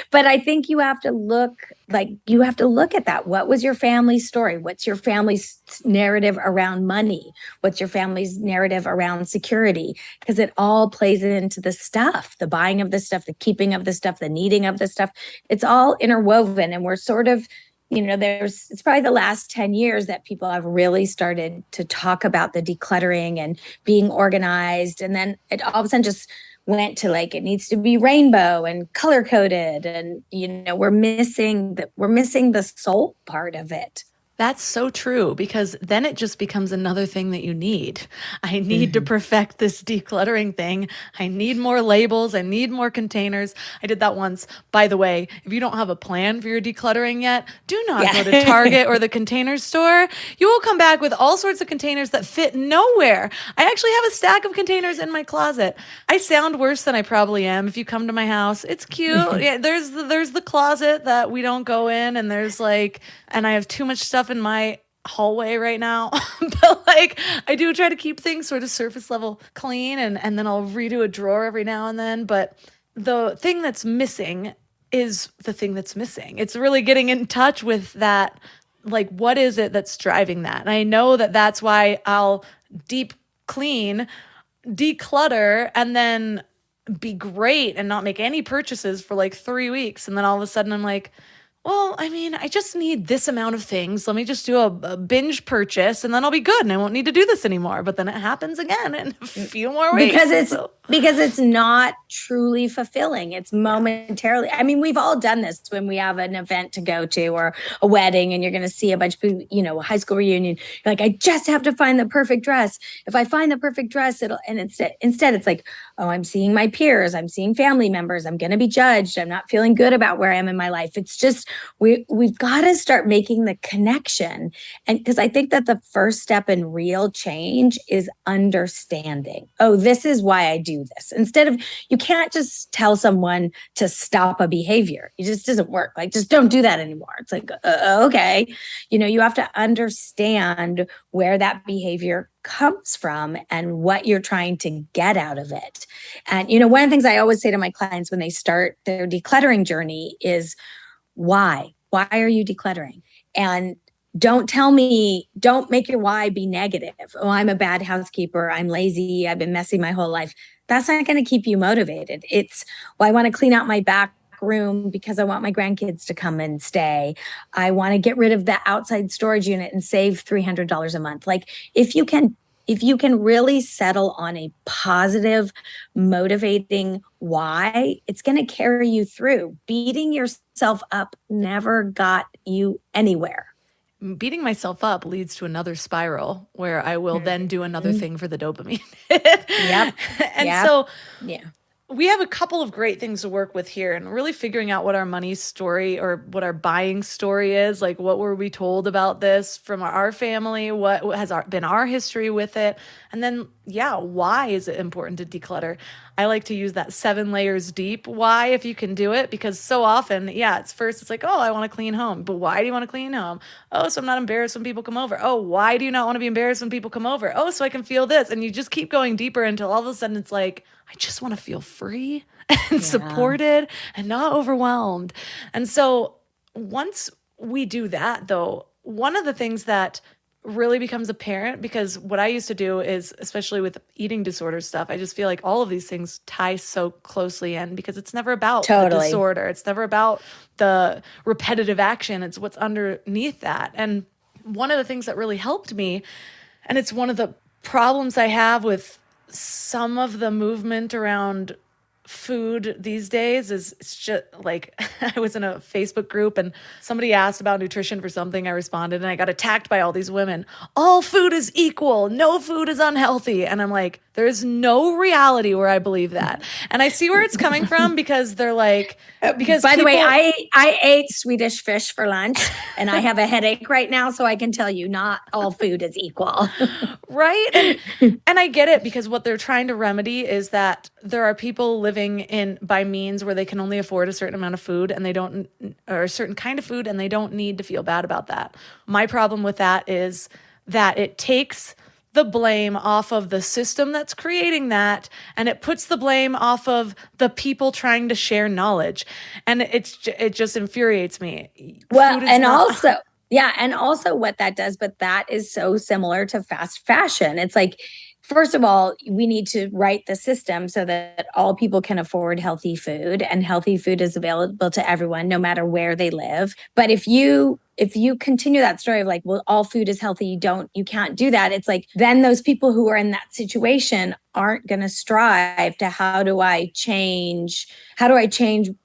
But I think you have to look at that. What was your family's story? What's your family's narrative around money? What's your family's narrative around security? Because it all plays into the stuff, the buying of the stuff, the keeping of the stuff, the needing of the stuff. It's all interwoven, and we're sort of, it's probably the last 10 years that people have really started to talk about the decluttering and being organized. And then it all of a sudden just went to like, it needs to be rainbow and color coded. And, we're missing the soul part of it. That's so true, because then it just becomes another thing that you need. I need to perfect this decluttering thing. I need more labels. I need more containers. I did that once. By the way, if you don't have a plan for your decluttering yet, do not go to Target or the container store. You will come back with all sorts of containers that fit nowhere. I actually have a stack of containers in my closet. I sound worse than I probably am. If you come to my house, it's cute. Yeah, there's the closet that we don't go in, and there's and I have too much stuff in my hallway right now. But like, I do try to keep things sort of surface level clean, and then I'll redo a drawer every now and then. But the thing that's missing is the thing that's missing. It's really getting in touch with that. Like, what is it that's driving that? And I know that that's why I'll deep clean, declutter, and then be great and not make any purchases for like 3 weeks. And then all of a sudden I'm like, well, I mean, I just need this amount of things. Let me just do a binge purchase and then I'll be good and I won't need to do this anymore. But then it happens again in a few more weeks. Because it's not truly fulfilling. It's momentarily. I mean, we've all done this when we have an event to go to or a wedding and you're going to see a bunch of people, a high school reunion. You're like, I just have to find the perfect dress. If I find the perfect dress, instead it's like, oh, I'm seeing my peers. I'm seeing family members. I'm going to be judged. I'm not feeling good about where I am in my life. It's just, we've got to start making the connection. And because I think that the first step in real change is understanding. Oh, this is why I do this. Instead of, you can't just tell someone to stop a behavior. It just doesn't work. Like, just don't do that anymore. It's like, okay. You have to understand where that behavior comes from and what you're trying to get out of it. And, one of the things I always say to my clients when they start their decluttering journey is, why? Why are you decluttering? And don't make your why be negative. Oh, I'm a bad housekeeper. I'm lazy. I've been messy my whole life. That's not going to keep you motivated. It's, well, I want to clean out my back room because I want my grandkids to come and stay. I want to get rid of the outside storage unit and save $300 a month. Like, if you can really settle on a positive, motivating why, it's going to carry you through. Beating yourself up never got you anywhere. Beating myself up leads to another spiral where I will then do another thing for the dopamine. Yep. So we have a couple of great things to work with here, and really figuring out what our money story or what our buying story is. Like, what were we told about this from our family? What has been our history with it? And then, why is it important to declutter? I like to use that 7 layers deep why, if you can do it, because so often, it's like, oh, I want to clean home. But why do you want to clean home? Oh, so I'm not embarrassed when people come over. Oh, why do you not want to be embarrassed when people come over? Oh, so I can feel this. And you just keep going deeper until all of a sudden it's like, I just want to feel free and supported and not overwhelmed. And so once we do that, though, one of the things that really becomes apparent, because what I used to do is, especially with eating disorder stuff, I just feel like all of these things tie so closely in, because it's never about the disorder. It's never about the repetitive action. It's what's underneath that. And one of the things that really helped me, and it's one of the problems I have with some of the movement around food these days, is it's just like, I was in a Facebook group and somebody asked about nutrition for something. I responded and I got attacked by all these women. All food is equal. No food is unhealthy. And I'm like, there's no reality where I believe that. And I see where it's coming from, because they're like, by the way, I ate Swedish fish for lunch and I have a headache right now. So I can tell you, not all food is equal. Right. And I get it, because what they're trying to remedy is that there are people living by means where they can only afford a certain amount of food or a certain kind of food, and they don't need to feel bad about that. My problem with that is that it takes the blame off of the system that's creating that, and it puts the blame off of the people trying to share knowledge. And it just infuriates me. Well, and also what that does, but that is so similar to fast fashion. It's like, first of all, we need to write the system so that all people can afford healthy food, and healthy food is available to everyone, no matter where they live. But if you continue that story of like, well, all food is healthy, you can't do that. It's like, then those people who are in that situation aren't going to strive to, how do I change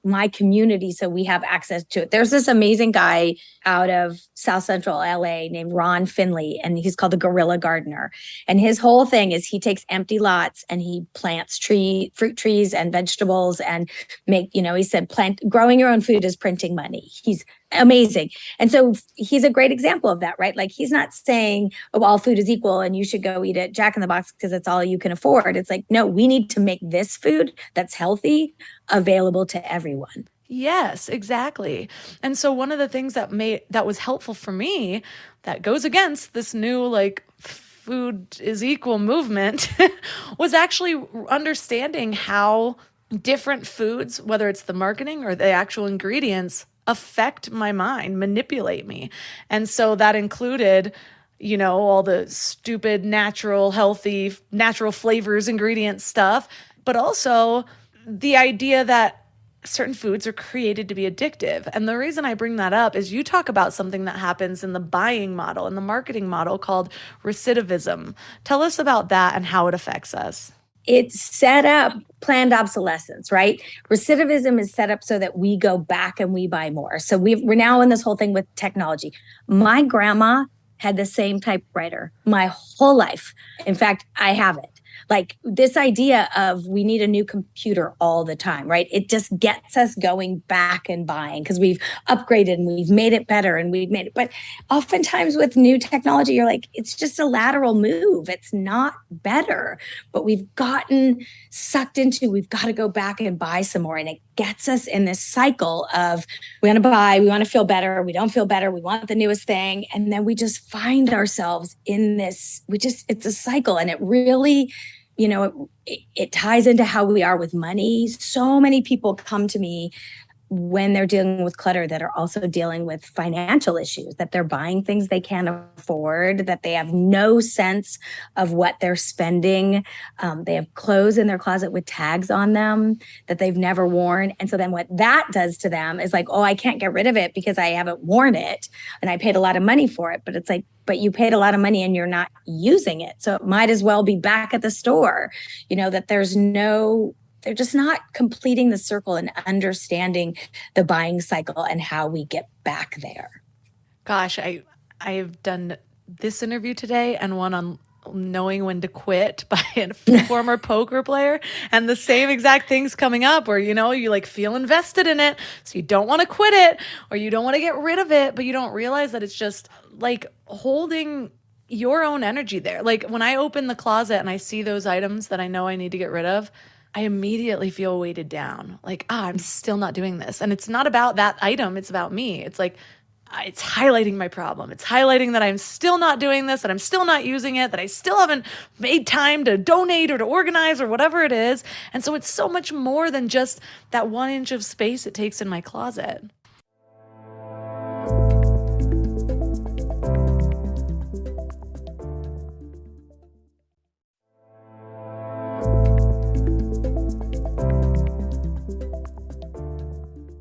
my community so we have access to it? There's this amazing guy out of South Central LA named Ron Finley, and he's called the Gorilla Gardener. And his whole thing is he takes empty lots and he plants fruit trees and vegetables, and he said, growing your own food is printing money. He's amazing. And so he's a great example of that, right? Like, he's not saying, oh, all food is equal and you should go eat at Jack in the Box because it's all you can afford. It's like, no, we need to make this food that's healthy available to everyone. Yes, exactly. And so one of the things that was helpful for me that goes against this new like food is equal movement was actually understanding how different foods, whether it's the marketing or the actual ingredients, affect my mind, manipulate me. And so that included, all the stupid, natural, healthy, natural flavors, ingredients stuff, but also the idea that certain foods are created to be addictive. And the reason I bring that up is you talk about something that happens in the buying model, in the marketing model called recidivism. Tell us about that and how it affects us. It's set up planned obsolescence, right? Recidivism is set up so that we go back and we buy more. So we're now in this whole thing with technology. My grandma had the same typewriter my whole life. In fact, I have it. Like this idea of we need a new computer all the time, right? It just gets us going back and buying because we've upgraded and we've made it better and we've made it. But oftentimes with new technology, you're like, it's just a lateral move. It's not better. But we've gotten sucked into, we've got to go back and buy some more. And it gets us in this cycle of we want to buy, we want to feel better, we don't feel better, we want the newest thing. And then we just find ourselves in this, it's a cycle. And it really, it ties into how we are with money. So many people come to me when they're dealing with clutter that are also dealing with financial issues, that they're buying things they can't afford, that they have no sense of what they're spending. They have clothes in their closet with tags on them that they've never worn. And so then what that does to them is like, oh, I can't get rid of it because I haven't worn it and I paid a lot of money for it. But it's like, but you paid a lot of money and you're not using it. So it might as well be back at the store, that they're just not completing the circle and understanding the buying cycle and how we get back there. Gosh, I've done this interview today and one on knowing when to quit by a former poker player, and the same exact things coming up where, you like feel invested in it. So you don't want to quit it or you don't want to get rid of it, but you don't realize that it's just like holding your own energy there. Like when I open the closet and I see those items that I know I need to get rid of, I immediately feel weighted down. Like, I'm still not doing this. And it's not about that item. It's about me. It's like, it's highlighting my problem. It's highlighting that I'm still not doing this, that I'm still not using it, that I still haven't made time to donate or to organize or whatever it is. And so it's so much more than just that 1 inch of space it takes in my closet.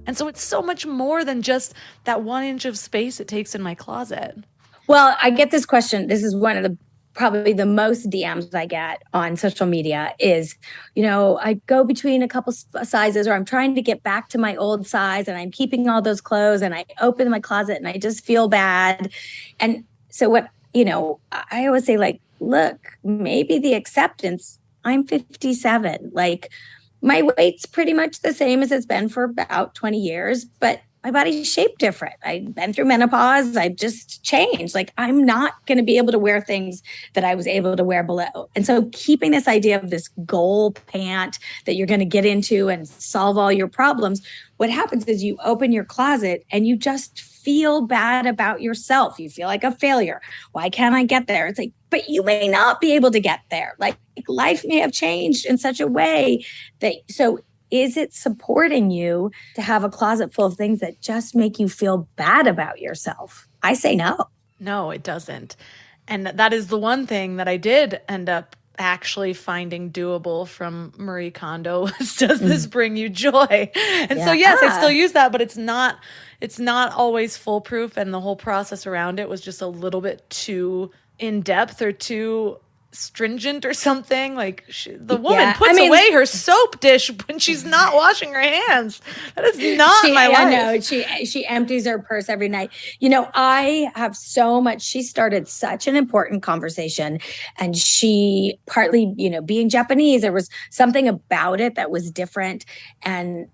And so it's so much more than just that 1 inch of space it takes in my closet. Well, I get this question. This is one of the probably the most DMs I get on social media is, I go between a couple sizes, or I'm trying to get back to my old size and I'm keeping all those clothes and I open my closet and I just feel bad. And so I always say, like, look, maybe the acceptance, I'm 57, like, my weight's pretty much the same as it's been for about 20 years, but my body's shaped different. I've been through menopause. I've just changed. Like, I'm not going to be able to wear things that I was able to wear below. And so keeping this idea of this goal pant that you're going to get into and solve all your problems, what happens is you open your closet and you just feel bad about yourself. You feel like a failure. Why can't I get there? It's like, but you may not be able to get there. Like, life may have changed in such a way that, so is it supporting you to have a closet full of things that just make you feel bad about yourself? I say no. No, it doesn't. And that is the one thing that I did end up actually finding doable from Marie Kondo was, does this bring you joy? And so, yes, I still use that, but it's not always foolproof. And the whole process around it was just a little bit too in depth or too stringent or something. Like the woman puts away her soap dish when she's not washing her hands. That is not my life. I know. She empties her purse every night. I have so much. She started such an important conversation, and she partly, being Japanese, there was something about it that was different. And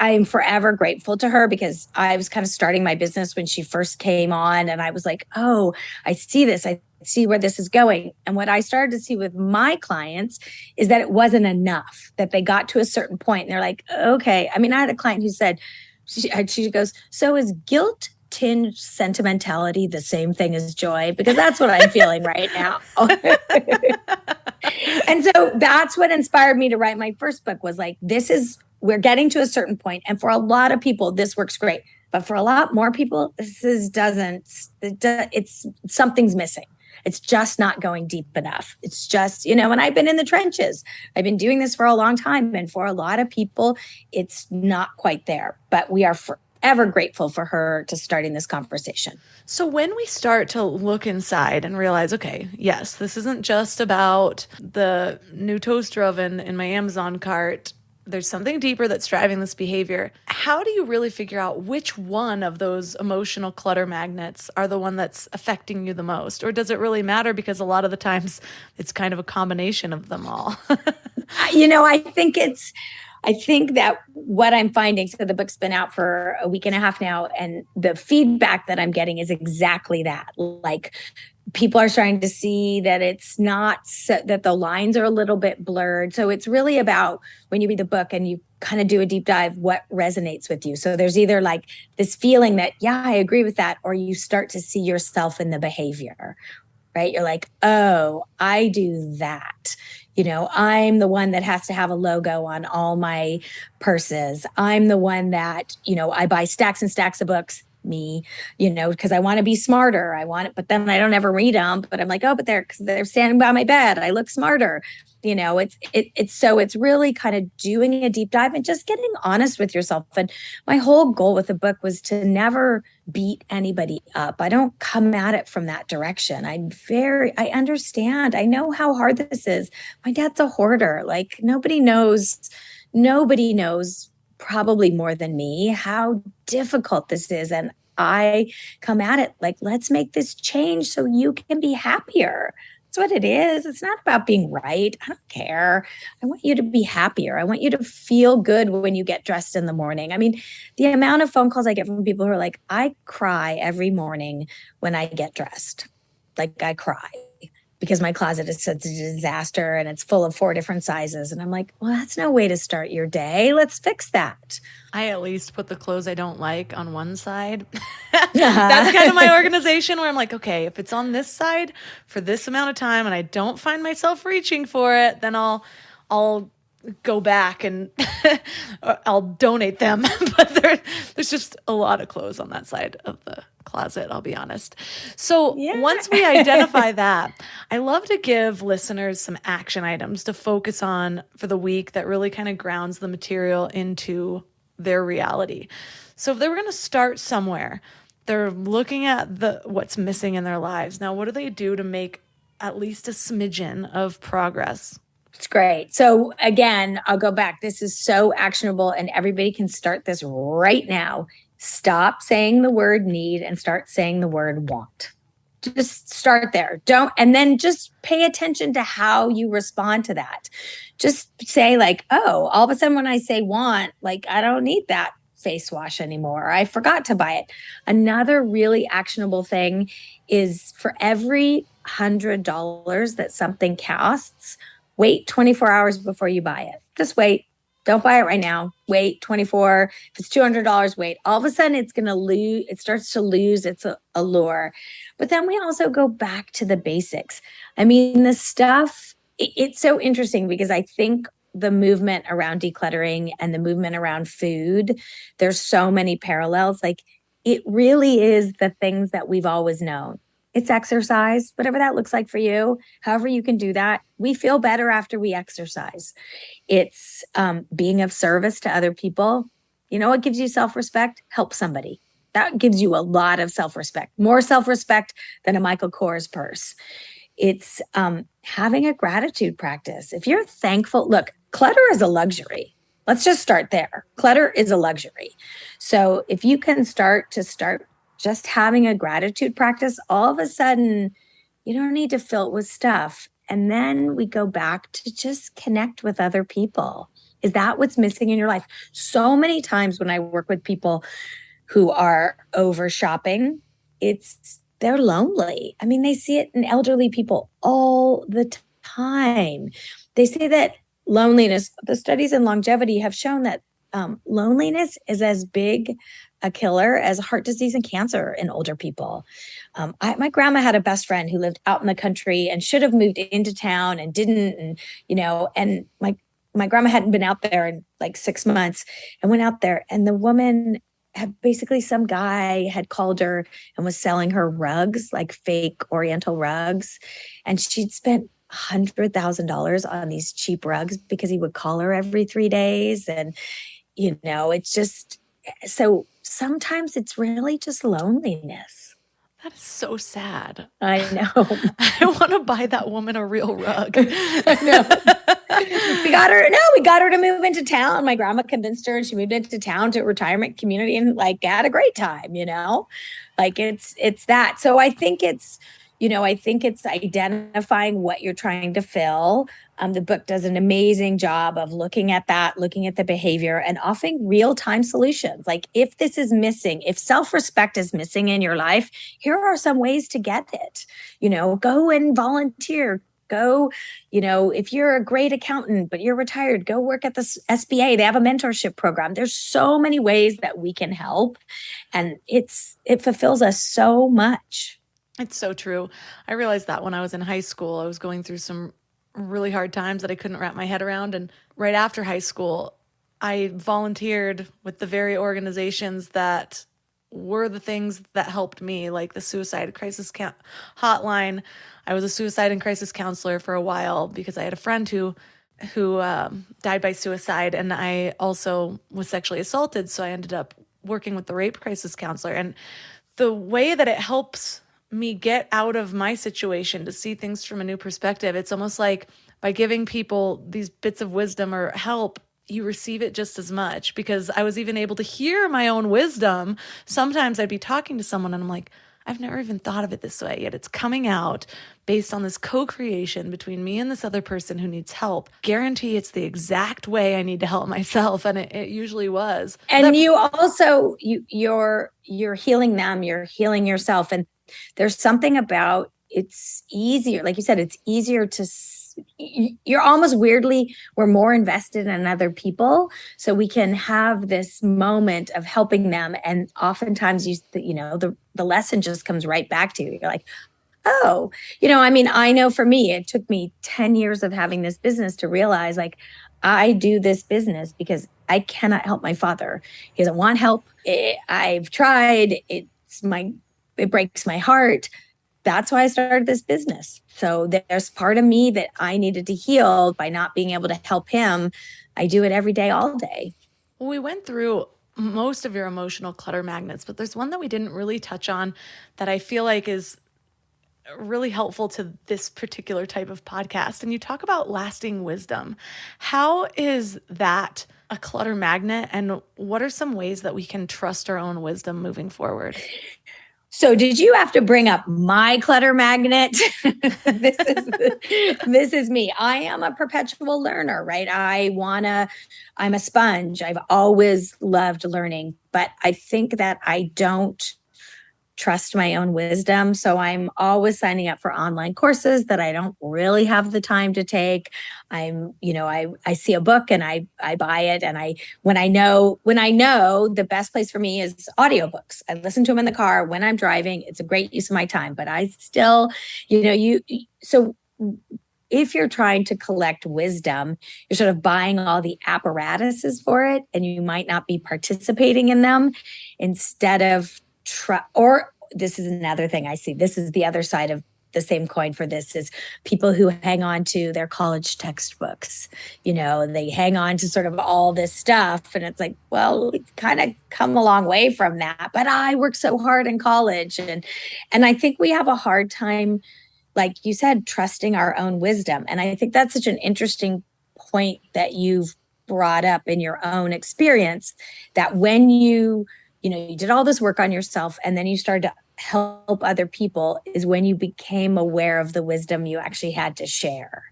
I'm forever grateful to her because I was kind of starting my business when she first came on, and I was like, oh, I see this. I see where this is going. And what I started to see with my clients is that it wasn't enough, that they got to a certain point and they're like, okay. I mean, I had a client who said She goes, so is guilt tinged sentimentality the same thing as joy? Because that's what I'm feeling right now. And so that's what inspired me to write my first book, was like, we're getting to a certain point. And for a lot of people, this works great. But for a lot more people, it's something's missing. It's just not going deep enough. It's just, and I've been in the trenches. I've been doing this for a long time. And for a lot of people, it's not quite there. But we are forever grateful for her to starting this conversation. So when we start to look inside and realize, okay, yes, this isn't just about the new toaster oven in my Amazon cart. There's something deeper that's driving this behavior. How do you really figure out which one of those emotional clutter magnets are the one that's affecting you the most? Or does it really matter, because a lot of the times it's kind of a combination of them all? I think that what I'm finding, so the book's been out for a week and a half now, and the feedback that I'm getting is exactly that. Like, people are starting to see that it's not, that the lines are a little bit blurred. So it's really about, when you read the book and you kind of do a deep dive, what resonates with you. So there's either like this feeling that, yeah, I agree with that, or you start to see yourself in the behavior, right? You're like, oh, I do that. I'm the one that has to have a logo on all my purses. I'm the one that, I buy stacks and stacks of books, because I want to be smarter. But then I don't ever read them. But I'm like, oh, but they're standing by my bed. I look smarter. It's really kind of doing a deep dive and just getting honest with yourself. And my whole goal with the book was to never beat anybody up. I don't come at it from that direction. I understand. I know how hard this is. My dad's a hoarder. Like, nobody knows probably more than me how difficult this is. And I come at it like, let's make this change so you can be happier. That's what it is. It's not about being right. I don't care. I want you to be happier. I want you to feel good when you get dressed in the morning. I mean, the amount of phone calls I get from people who are like, I cry every morning when I get dressed. Like, I cry because my closet is such a disaster and it's full of 4 different sizes. And I'm like, well, that's no way to start your day. Let's fix that. I at least put the clothes I don't like on one side. That's kind of my organization, where I'm like, okay, if it's on this side for this amount of time and I don't find myself reaching for it, then I'll go back and I'll donate them. But there's just a lot of clothes on that side of the closet, I'll be honest. So once we identify that, I love to give listeners some action items to focus on for the week that really kind of grounds the material into their reality. So if they were going to start somewhere, they're looking at what's missing in their lives. Now, what do they do to make at least a smidgen of progress? It's great. So again, I'll go back. This is so actionable and everybody can start this right now. Stop saying the word need and start saying the word want. Just start there. And then just pay attention to how you respond to that. Just say like, oh, all of a sudden when I say want, like, I don't need that face wash anymore. I forgot to buy it. Another really actionable thing is, for every $100 that something costs, wait 24 hours before you buy it. Just wait. Don't buy it right now. Wait 24. If it's $200, wait. All of a sudden it starts to lose its allure. But then we also go back to the basics. I mean, the stuff, it's so interesting because I think the movement around decluttering and the movement around food, there's so many parallels. Like, it really is the things that we've always known. It's exercise, whatever that looks like for you, however you can do that. We feel better after we exercise. It's being of service to other people. You know what gives you self-respect? Help somebody. That gives you a lot of self-respect, more self-respect than a Michael Kors purse. It's having a gratitude practice. If you're thankful, look, clutter is a luxury. Let's just start there. Clutter is a luxury. So if you can start just having a gratitude practice, all of a sudden, you don't need to fill it with stuff. And then we go back to just connect with other people. Is that what's missing in your life? So many times when I work with people who are over shopping, they're lonely. I mean, they see it in elderly people all the time. They say that loneliness, the studies in longevity have shown that loneliness is as big a killer as heart disease and cancer in older people. My grandma had a best friend who lived out in the country and should have moved into town and didn't. And, and my grandma hadn't been out there in like 6 months and went out there. And the woman had basically, some guy had called her and was selling her rugs, like fake Oriental rugs. And she'd spent $100,000 on these cheap rugs because he would call her every 3 days. And, it's just, so sometimes it's really just loneliness. That is so sad. I know. I want to buy that woman a real rug. I know. We got her to move into town. My grandma convinced her, and she moved into town to a retirement community and like had a great time, like it's that. So I think it's identifying what you're trying to fill. The book does an amazing job of looking at that, looking at the behavior and offering real-time solutions. Like if this is missing, if self-respect is missing in your life, here are some ways to get it. Go and volunteer. Go, if you're a great accountant, but you're retired, go work at the SBA. They have a mentorship program. There's so many ways that we can help. And it fulfills us so much. It's so true. I realized that when I was in high school, I was going through some really hard times that I couldn't wrap my head around. And right after high school, I volunteered with the very organizations that were the things that helped me, like the suicide crisis hotline. I was a suicide and crisis counselor for a while because I had a friend who died by suicide, and I also was sexually assaulted. So I ended up working with the rape crisis counselor. And the way that it helps me get out of my situation to see things from a new perspective, it's almost like by giving people these bits of wisdom or help, you receive it just as much, because I was even able to hear my own wisdom. Sometimes I'd be talking to someone and I'm like, I've never even thought of it this way, yet it's coming out based on this co-creation between me and this other person who needs help. Guarantee it's the exact way I need to help myself. And it usually was. And you also, you're healing them, you're healing yourself. And there's something about, it's easier. Like you said, it's easier to, you're almost weirdly, we're more invested in other people. So we can have this moment of helping them. And oftentimes the lesson just comes right back to you. You're like, oh, I know for me, it took me 10 years of having this business to realize, like, I do this business because I cannot help my father. He doesn't want help. I've tried. It breaks my heart. That's why I started this business. So there's part of me that I needed to heal by not being able to help him. I do it every day, all day. Well, we went through most of your emotional clutter magnets, but there's one that we didn't really touch on that I feel like is really helpful to this particular type of podcast. And you talk about lasting wisdom. How is that a clutter magnet? And what are some ways that we can trust our own wisdom moving forward? So did you have to bring up my clutter magnet? This is me. I am a perpetual learner, right? I'm a sponge. I've always loved learning, but I think that I don't trust my own wisdom. So I'm always signing up for online courses that I don't really have the time to take. I see a book and I buy it. And when I know the best place for me is audiobooks. I listen to them in the car when I'm driving. It's a great use of my time, but I still, so if you're trying to collect wisdom, you're sort of buying all the apparatuses for it, and you might not be participating in them instead of or this is another thing I see. This is the other side of the same coin for this, is people who hang on to their college textbooks. They hang on to sort of all this stuff, and it's like, well, we've kind of come a long way from that, but I worked so hard in college. And I think we have a hard time, like you said, trusting our own wisdom. And I think that's such an interesting point that you've brought up in your own experience, that when you did all this work on yourself and then you started to help other people, is when you became aware of the wisdom you actually had to share,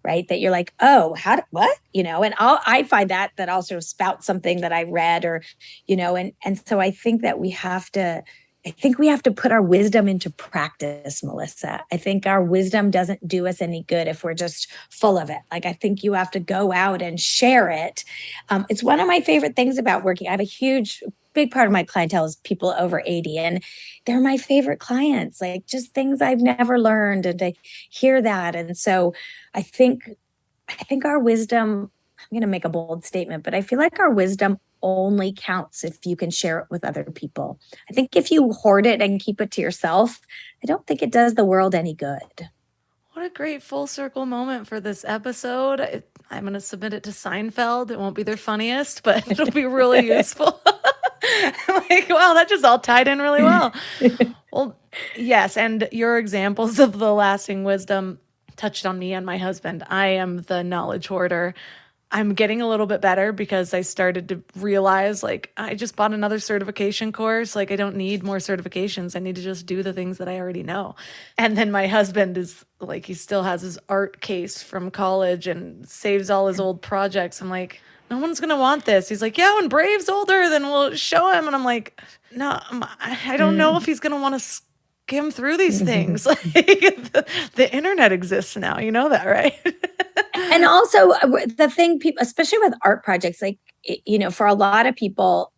right? That you're like, oh, what? And I find that I'll sort of spout something that I read, or, and so I think that we have to I think we have to put our wisdom into practice, Melissa. I think our wisdom doesn't do us any good if we're just full of it. Like, I think you have to go out and share it. It's one of my favorite things about working. I have big part of my clientele is people over 80, and they're my favorite clients, like just things I've never learned, and to hear that. And so I think our wisdom, I'm going to make a bold statement, but I feel like our wisdom only counts if you can share it with other people. I think if you hoard it and keep it to yourself, I don't think it does the world any good. What a great full circle moment for this episode. I'm going to submit it to Seinfeld. It won't be their funniest, but it'll be really useful. Like, wow, that just all tied in really well. Well, yes. And your examples of the lasting wisdom touched on me and my husband. I am the knowledge hoarder. I'm getting a little bit better because I started to realize, like, I just bought another certification course. Like, I don't need more certifications. I need to just do the things that I already know. And then my husband is like, he still has his art case from college and saves all his old projects. I'm like, no one's going to want this. He's like, yeah, when Brave's older, then we'll show him. And I'm like, no, I don't know if he's going to want to skim through these things. Like, the internet exists now. You know that, right? And also the thing, people, especially with art projects, like, for a lot of people,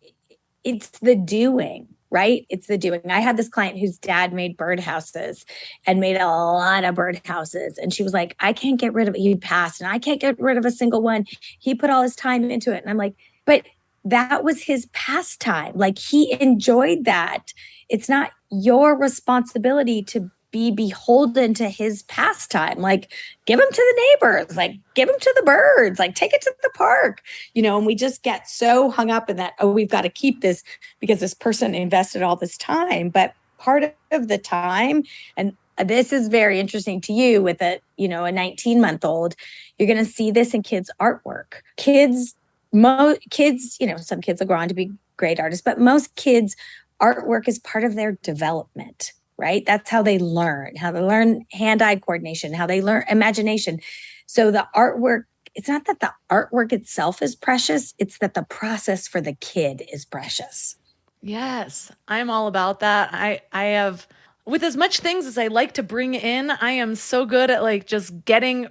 it's the doing, right? It's the doing. I had this client whose dad made birdhouses and made a lot of birdhouses. And she was like, I can't get rid of it. He passed and I can't get rid of a single one. He put all his time into it. And I'm like, but that was his pastime. Like, he enjoyed that. It's not your responsibility to be beholden to his pastime. Like, give him to the neighbors, like, give him to the birds, like, take it to the park, and we just get so hung up in that, we've got to keep this because this person invested all this time. But part of the time, and this is very interesting to you with a 19-month-old, you're going to see this in kids' artwork. Kids, some kids will grow on to be great artists, but most kids' artwork is part of their development. Right? That's how they learn hand-eye coordination, how they learn imagination. So the artwork, it's not that the artwork itself is precious, it's that the process for the kid is precious. Yes, I'm all about that. I have, with as much things as I like to bring in, I am so good at like just getting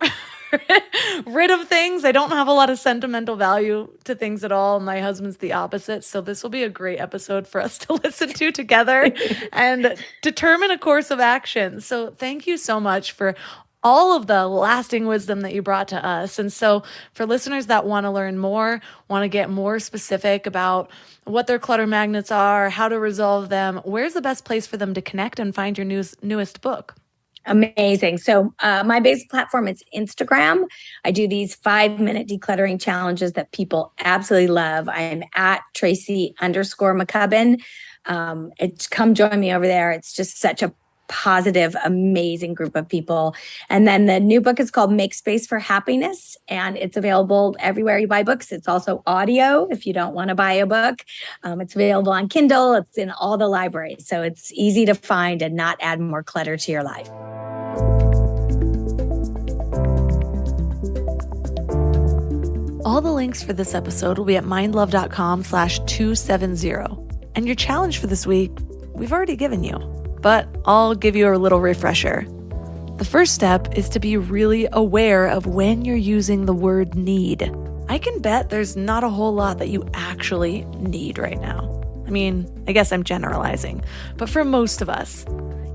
rid of things. I don't have a lot of sentimental value to things at all. My husband's the opposite. So this will be a great episode for us to listen to together and determine a course of action. So thank you so much for all of the lasting wisdom that you brought to us. And so for listeners that want to learn more, want to get more specific about what their clutter magnets are, how to resolve them, where's the best place for them to connect and find your newest book? Amazing. So my basic platform is Instagram. I do these 5-minute decluttering challenges that people absolutely love. I'm at Tracy_McCubbin. Come join me over there. It's just such a positive, amazing group of people. And then the new book is called Make Space for Happiness, and it's available everywhere you buy books. It's also audio if you don't want to buy a book. It's available on Kindle. It's in all the libraries. So it's easy to find and not add more clutter to your life. All the links for this episode will be at mindlove.com/270. And your challenge for this week, we've already given you, but I'll give you a little refresher. The first step is to be really aware of when you're using the word need. I can bet there's not a whole lot that you actually need right now. I mean, I guess I'm generalizing, but for most of us,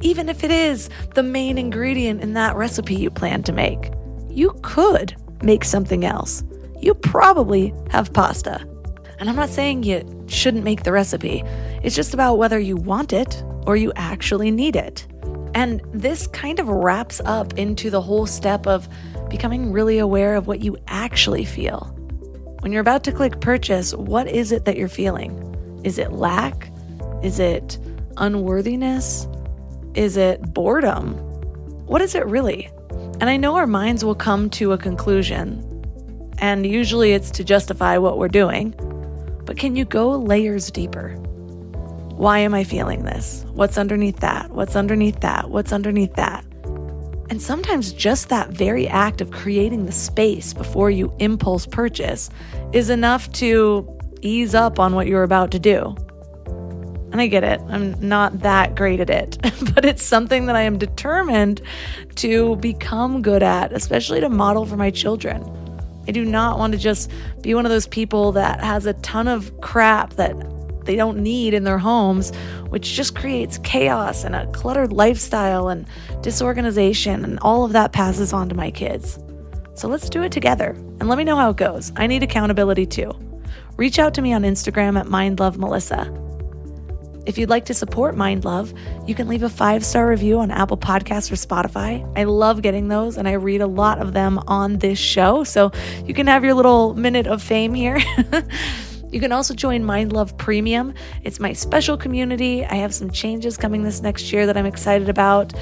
even if it is the main ingredient in that recipe you plan to make, you could make something else. You probably have pasta. And I'm not saying you shouldn't make the recipe. It's just about whether you want it or you actually need it. And this kind of wraps up into the whole step of becoming really aware of what you actually feel. When you're about to click purchase, what is it that you're feeling? Is it lack? Is it unworthiness? Is it boredom? What is it really? And I know our minds will come to a conclusion, and usually it's to justify what we're doing. But can you go layers deeper? Why am I feeling this? What's underneath that? What's underneath that? What's underneath that? And sometimes just that very act of creating the space before you impulse purchase is enough to ease up on what you're about to do. And I get it. I'm not that great at it, but it's something that I am determined to become good at, especially to model for my children. I do not want to just be one of those people that has a ton of crap that they don't need in their homes, which just creates chaos and a cluttered lifestyle and disorganization, and all of that passes on to my kids. So let's do it together and let me know how it goes. I need accountability too. Reach out to me on Instagram at MindLoveMelissa. If you'd like to support Mind Love, you can leave a 5-star review on Apple Podcasts or Spotify. I love getting those, and I read a lot of them on this show, so you can have your little minute of fame here. You can also join Mind Love Premium. It's my special community. I have some changes coming this next year that I'm excited about,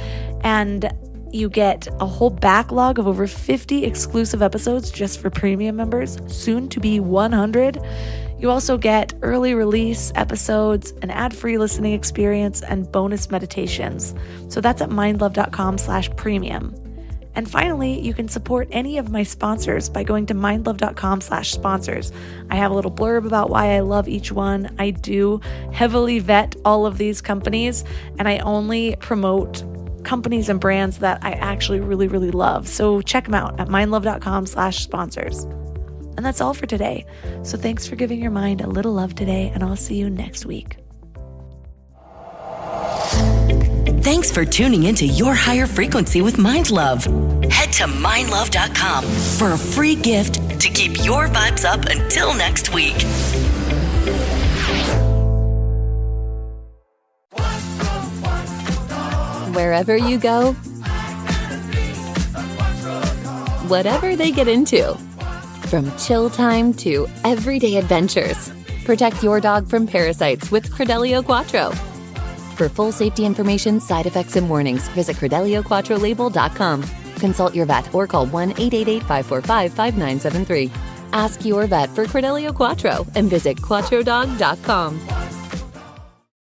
and you get a whole backlog of over 50 exclusive episodes just for premium members, soon to be 100. You also get early release episodes, an ad-free listening experience, and bonus meditations. So that's at mindlove.com/premium. And finally, you can support any of my sponsors by going to mindlove.com/sponsors. I have a little blurb about why I love each one. I do heavily vet all of these companies, and I only promote companies and brands that I actually really, really love. So check them out at mindlove.com/sponsors. And that's all for today. So thanks for giving your mind a little love today, and I'll see you next week. Thanks for tuning into Your Higher Frequency with Mind Love. Head to mindlove.com for a free gift to keep your vibes up until next week. Wherever you go, whatever they get into, from chill time to everyday adventures, protect your dog from parasites with Credelio Quattro. For full safety information, side effects, and warnings, visit CredeliaQuattroLabel.com. Consult your vet or call 1-888-545-5973. Ask your vet for Credelio Quattro and visit QuattroDog.com.